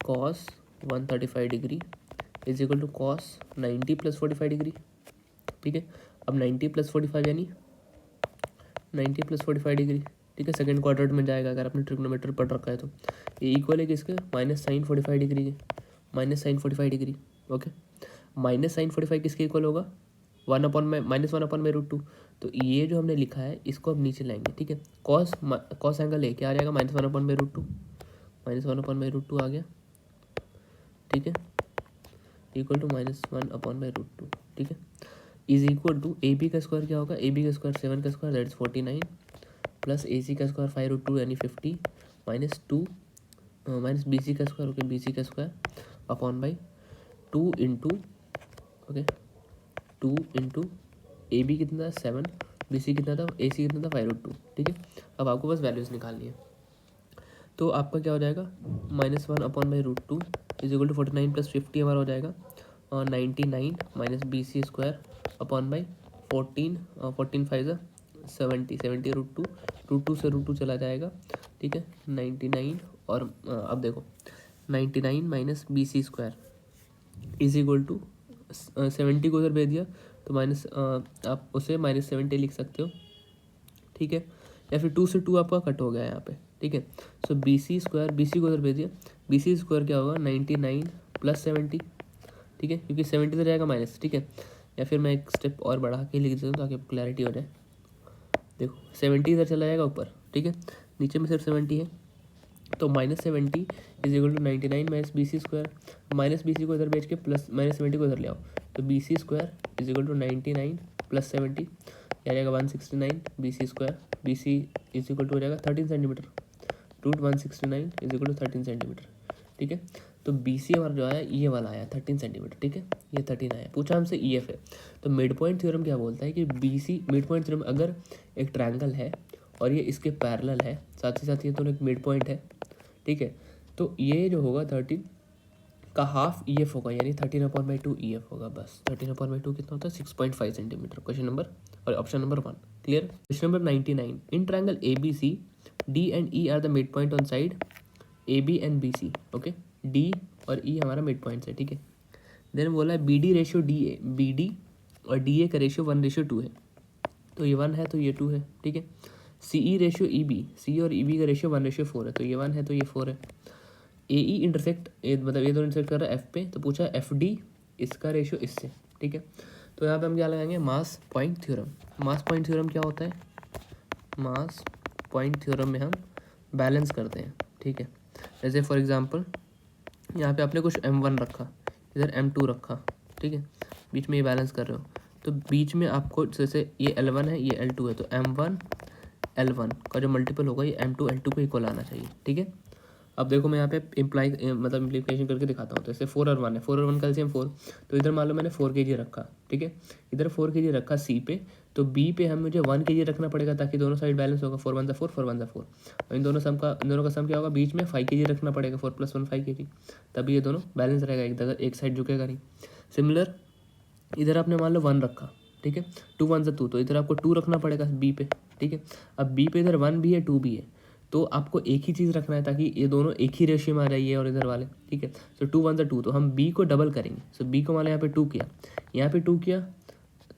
Cos 135 degree is equal to cos 90 plus 45 degree. ठीक है, अब 90 प्लस 45 यानी 90 प्लस 45 डिग्री। ठीक है, सेकंड क्वाड्रेंट में जाएगा अगर आपने ट्रिग्नोमेट्री पढ़ रखा है तो। ये इक्वल है किसके? माइनस साइन 45 डिग्री के, minus sine 45 degree. Okay, minus sine 45 किसके इक्वल होगा? -1/√2। तो ये जो हमने लिखा है इसको अब नीचे लाएंगे। ठीक है, कॉस एंगल है क्या आ जाएगा? -1/√2, -1/√2 आ गया। ठीक है, इक्वल टू -1/√2। ठीक है, is equal to A B का स्क्वायर क्या होगा? ए बी का स्क्वायर 7 का square that is 49 plus A C का स्क्वायर 5√2 यानी 50 -2 माइनस बी सी का स्क्वायर, ओके, बी सी का square upon by 2 into, okay, 2 into A B कितना था 7, बी सी कितना था, ए सी कितना था 5√2। ठीक है, अब आपको बस वैल्यूज़ निकालनी है। तो आपका क्या हो जाएगा? -1/√2 इज इक्वल टू 49 प्लस 50 हमारा हो जाएगा और 99 minus B C square upon by 14 5 70 से √2 चला जाएगा। ठीक है, 99 और अब देखो 99 minus B C square is equal to 70 को उधर भेज दिया तो आप उसे -70 लिख सकते हो। ठीक है, या फिर 2 से 2 आपका कट हो गया यहाँ पे। ठीक है, so B C square, B C को उधर भेज दिया, बी सी स्क्वायर क्या होगा? 99 प्लस 70। ठीक है, क्योंकि 70 तो जाएगा माइनस। ठीक है, या फिर मैं एक स्टेप और बढ़ा के लिख देता हूँ ताकि आपको क्लैरिटी हो जाए। देखो 70 इधर चला जाएगा ऊपर। ठीक है, नीचे में सिर्फ 70 है तो -70 is equal to 99 minus B C square, minus B C को इधर भेज के प्लस -70 को इधर ले आओ तो B C square is equal to 99 plus 70 क्या जाएगा 169 B C square, B C is equal to हो जाएगा 13 centimetre, root 169 is equal to 13 centimetre. ठीक है, तो बी सी हमारा जो आया ये वाला आया 13 सेंटीमीटर। ठीक है, ये 13 आया, पूछा हमसे ई एफ है। तो मिड पॉइंट थ्योरम क्या बोलता है कि B C mid point theorem अगर एक ट्रायंगल है और ये इसके पैरेलल है, साथ ही साथ ये दोनों एक मिड पॉइंट है। ठीक है, तो ये जो होगा 13 का हाफ ई एफ होगा यानी 13/2 ई एफ होगा। बस 13/2 कितना होता है? 6.5 सेंटीमीटर। क्वेश्चन नंबर और option number 1 clear. Question number 99 in triangle A B C D and E are the mid point on side A B and B C. Okay, D और ई हमारा मिड पॉइंट्स है। ठीक है, देन बोला है B D ratio D A, B D और डी ए का रेशियो 1:2 है तो ये 1 है तो ये 2 है। ठीक है, सी ई रेशियो ई बी, सी और ई बी का रेशियो 1:4 है तो ये 1 है तो ये 4 है। ए ई इंटरसेक्ट मतलब ये दोनों इंटरसेक्ट कर रहा है एफ पे तो पूछा एफ डी इसका रेशियो इससे। ठीक है, तो यहाँ पे हम क्या लगाएंगे? मास पॉइंट थ्योरम। मास पॉइंट थ्योरम क्या होता है? मास पॉइंट थ्योरम में हम बैलेंस करते हैं। ठीक है, जैसे फॉर एग्जांपल यहाँ पे आपने कुछ m1 रखा, इधर m2 रखा। ठीक है, बीच में ये बैलेंस कर रहे हो तो बीच में आपको जैसे ये L1 है ये L2 है तो m1 L1 का जो मल्टीपल होगा ये m2 L2 को इक्वल आना चाहिए। ठीक है, अब देखो मैं यहाँ पे इम्प्लीकेशन करके दिखाता हूँ। तो जैसे 4 और 1 है, 4 और 1 का LCM 4 तो इधर मान लो मैंने 4 kg रखा। ठीक है, इधर 4 kg रखा सी पे तो बी पे हम मुझे 1 kg रखना पड़ेगा ताकि दोनों साइड बैलेंस होगा। 4 1 4 4 1 4 और इन दोनों का सम क्या होगा? बीच में 5 kg रखना पड़ेगा, 4 + 1 5 kg, तभी ये दोनों बैलेंस रहेगा, एक साइड झुकेगा नहीं। सिमिलर इधर आपने मान लो 1 रखा। ठीक है, 2 1 2 तो इधर आपको 2 रखना पड़ेगा बी पे। ठीक है, अब बी पे इधर 1 भी है 2 भी है तो आपको एक ही चीज़ रखना है ताकि ये दोनों एक ही रेशियो में आ जाइए और इधर वाले। ठीक है, सो 2 1 2 तो हम बी को डबल करेंगे। सो बी को मान लो यहाँ पे 2 किया, यहाँ पे 2 किया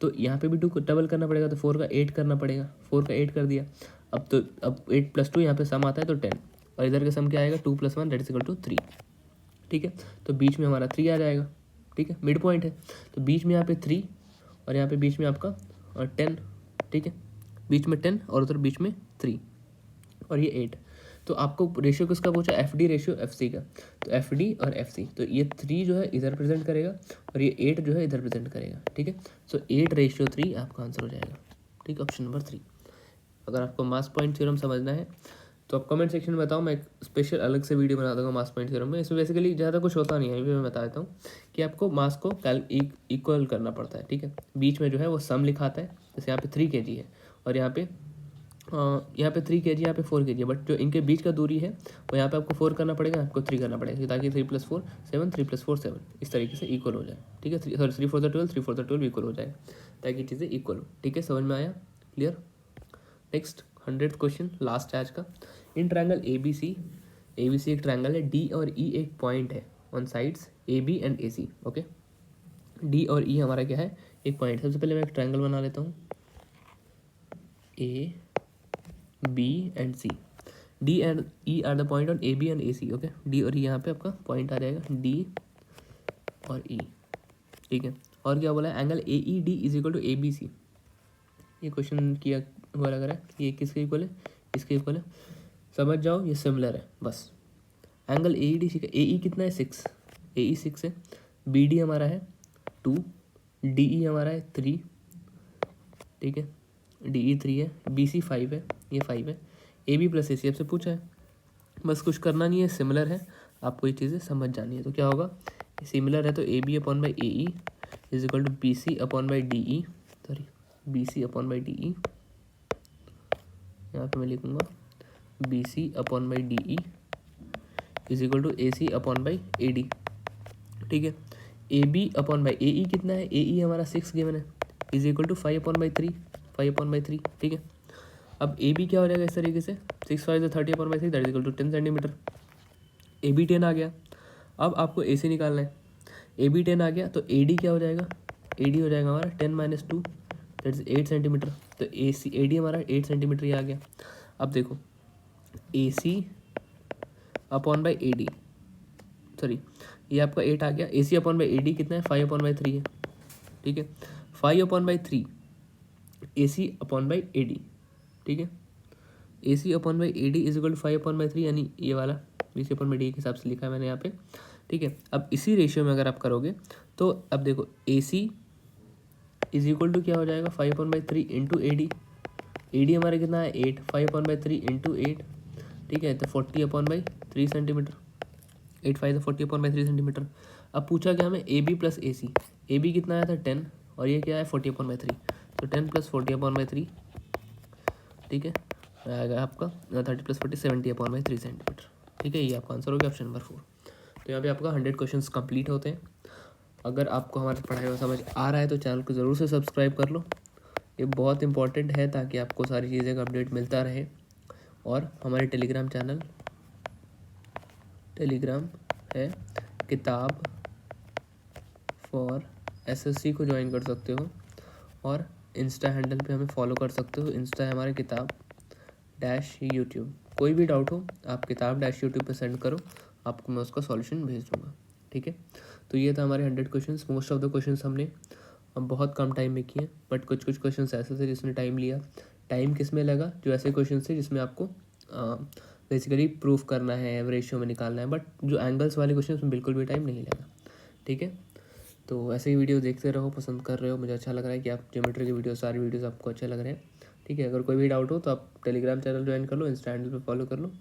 तो यहाँ पे भी 2 को डबल करना पड़ेगा तो 4 का 8 करना पड़ेगा, 4 का 8 कर दिया। अब 8 + 2 यहाँ पे सम आता है तो 10 और इधर का सम क्या आएगा? 2 + 1 दैट इज इक्वल टू 3। ठीक है, तो बीच में हमारा 3 आ जाएगा। ठीक है, मिड पॉइंट है तो बीच में यहाँ पे 3 और यहाँ पे बीच में आपका 10। ठीक है, बीच में 10 और उधर बीच में 3 और ये 8। तो आपको रेशियो किसका पूछा? F D ratio F C का। तो एफ डी और एफ सी तो ये 3 जो है इधर प्रेजेंट करेगा और ये 8 जो है इधर प्रेजेंट करेगा। ठीक है, सो 8:3 आपका आंसर हो जाएगा। ठीक, ऑप्शन नंबर 3। अगर आपको मास पॉइंट थ्योरम समझना है तो आप कमेंट सेक्शन में बताओ, मैं एक स्पेशल अलग से वीडियो बना दूंगा मास पॉइंट थ्योरम में। इसमें बेसिकली ज़्यादा कुछ होता नहीं है, अभी मैं बता देता हूँ कि आपको मास को इक्वल करना पड़ता है, ठीक है। बीच में जो है वो सम लिखाता है, जैसे यहाँ पे 3 kg है और यहाँ पे 3 kg, यहाँ पे 4 kg है, बट जो इनके बीच का दूरी है वो यहाँ पे आपको 4 करना पड़ेगा, आपको 3 करना पड़ेगा, ताकि 3 + 4 7, 3 + 4 7 इस तरीके से इक्वल हो जाए, ठीक है। 3 4 12, 3 4 12 इक्वल हो जाए, ताकि चीज़ें इक्वल हो, ठीक है। समझ में आया? Clear? Next 100th question, last है आज का। इन ट्रायंगल ए बी सी एक ट्रायंगल है, डी और ई एक पॉइंट है on sides A B and A C, okay. D और ई हमारा क्या है? एक पॉइंट। सबसे पहले मैं एक ट्रायंगल बना लेता हूँ, A B and C. D and E are the point on A B and A C, okay. D और ई यहाँ पे आपका पॉइंट आ जाएगा, डी और ई, ठीक है। और क्या बोला है? Angle A E D is equal to A B C. ये क्वेश्चन किया हुआ लग रहा है, ये किसके इक्वल है? इसके इक्वल है। समझ जाओ, ये सिमिलर है बस। Angle A E D C का ए ई कितना है? 6, ए ई 6 है। बी डी हमारा है 2, डी ई हमारा है 3, ठीक है। डी ई 3 है, बी सी 5 है, ये 5 है। ए बी प्लस ए सी आपसे पूछा है, बस कुछ करना नहीं है, सिमिलर है, आपको ये चीज़ें समझ जानी है। तो क्या होगा? सिमिलर है तो A B upon by A E is equal to B C upon by D E, sorry B C upon by D E, यहाँ पे मैं लिखूँगा B C upon by D E is equal to A C upon by A D, ठीक है। A B upon by A E कितना है? ए ई हमारा 6 गिवन है, is equal to 5 upon by 3, 5 upon by 3, ठीक है। अब ए बी क्या हो जाएगा इस तरीके से? 6 5 30 upon by 3 that is equal to 10 centimetre. A B 10 आ गया। अब आपको ए सी निकालना है। ए बी 10 आ गया तो ए डी क्या हो जाएगा? ए डी हो जाएगा हमारा 10 - 2 दैट इज 8 सेंटीमीटर। तो ए डी हमारा 8 सेंटीमीटर ही आ गया। अब देखो A C upon by A D, sorry ये आपका 8 आ गया। A C upon by A D कितना है? 5 अपॉन बाई 3 है, ठीक है। 5 upon by 3 A C upon by A D, ठीक है। A C upon by A D is equal to 5 upon by 3, यानी ये वाला B C upon by D के हिसाब से लिखा है मैंने यहाँ पे, ठीक है। अब इसी रेशियो में अगर आप करोगे तो अब देखो A C is equal to क्या हो जाएगा? 5 upon by 3 into A D. A D हमारे कितना है? 8, 5 अपॉन बाई 3 इंटू 8, ठीक है। तो 40 upon by 3 centimetre, 8 5 40 upon by 3 centimetre. अब पूछा क्या हमें? A B plus A C. A B कितना आया था? 10, और ये क्या है? 40 अपॉन बाई 3, तो 10 + 40 अपॉन बाई 3, ठीक है। आएगा आपका 30 + 40 70 अपॉन बाई 3 सेंटीमीटर, ठीक है। ये आपका आंसर हो गया ऑप्शन नंबर 4। तो यहाँ पे आपका 100 क्वेश्चंस कंप्लीट होते हैं। अगर आपको हमारी पढ़ाई में समझ आ रहा है तो चैनल को ज़रूर से सब्सक्राइब कर लो, ये बहुत इंपॉर्टेंट है ताकि आपको सारी चीज़ें का अपडेट मिलता रहे। और हमारे टेलीग्राम है किताब फॉर एसएससी को ज्वाइन कर सकते हो, और इंस्टा हैंडल पे हमें फॉलो कर सकते हो। इंस्टा है हमारे किताब -YouTube। कोई भी डाउट हो आप किताब -YouTube पे सेंड करो, आपको मैं उसका सॉल्यूशन भेज दूँगा, ठीक है। तो ये था हमारे 100 questions. Most of the questions हमने अब बहुत कम टाइम में किए, बट कुछ क्वेश्चंस ऐसे थे जिसमें टाइम लिया। टाइम किस में लगा? जो ऐसे क्वेश्चन थे जिसमें आपको बेसिकली प्रूफ करना है, रेशियो में निकालना है, बट जो एंगल्स वाले क्वेश्चन उसमें बिल्कुल भी टाइम नहीं लगा, ठीक है। तो ऐसे ही वीडियो देखते रहो, पसंद कर रहे हो, मुझे अच्छा लग रहा है कि आप ज्योमेट्री की वीडियो, सारी वीडियोस आपको अच्छे लग रहे हैं, ठीक है। अगर कोई भी डाउट हो तो आप टेलीग्राम चैनल ज्वाइन कर लो, इंस्टा हैंडल पे फॉलो कर लो।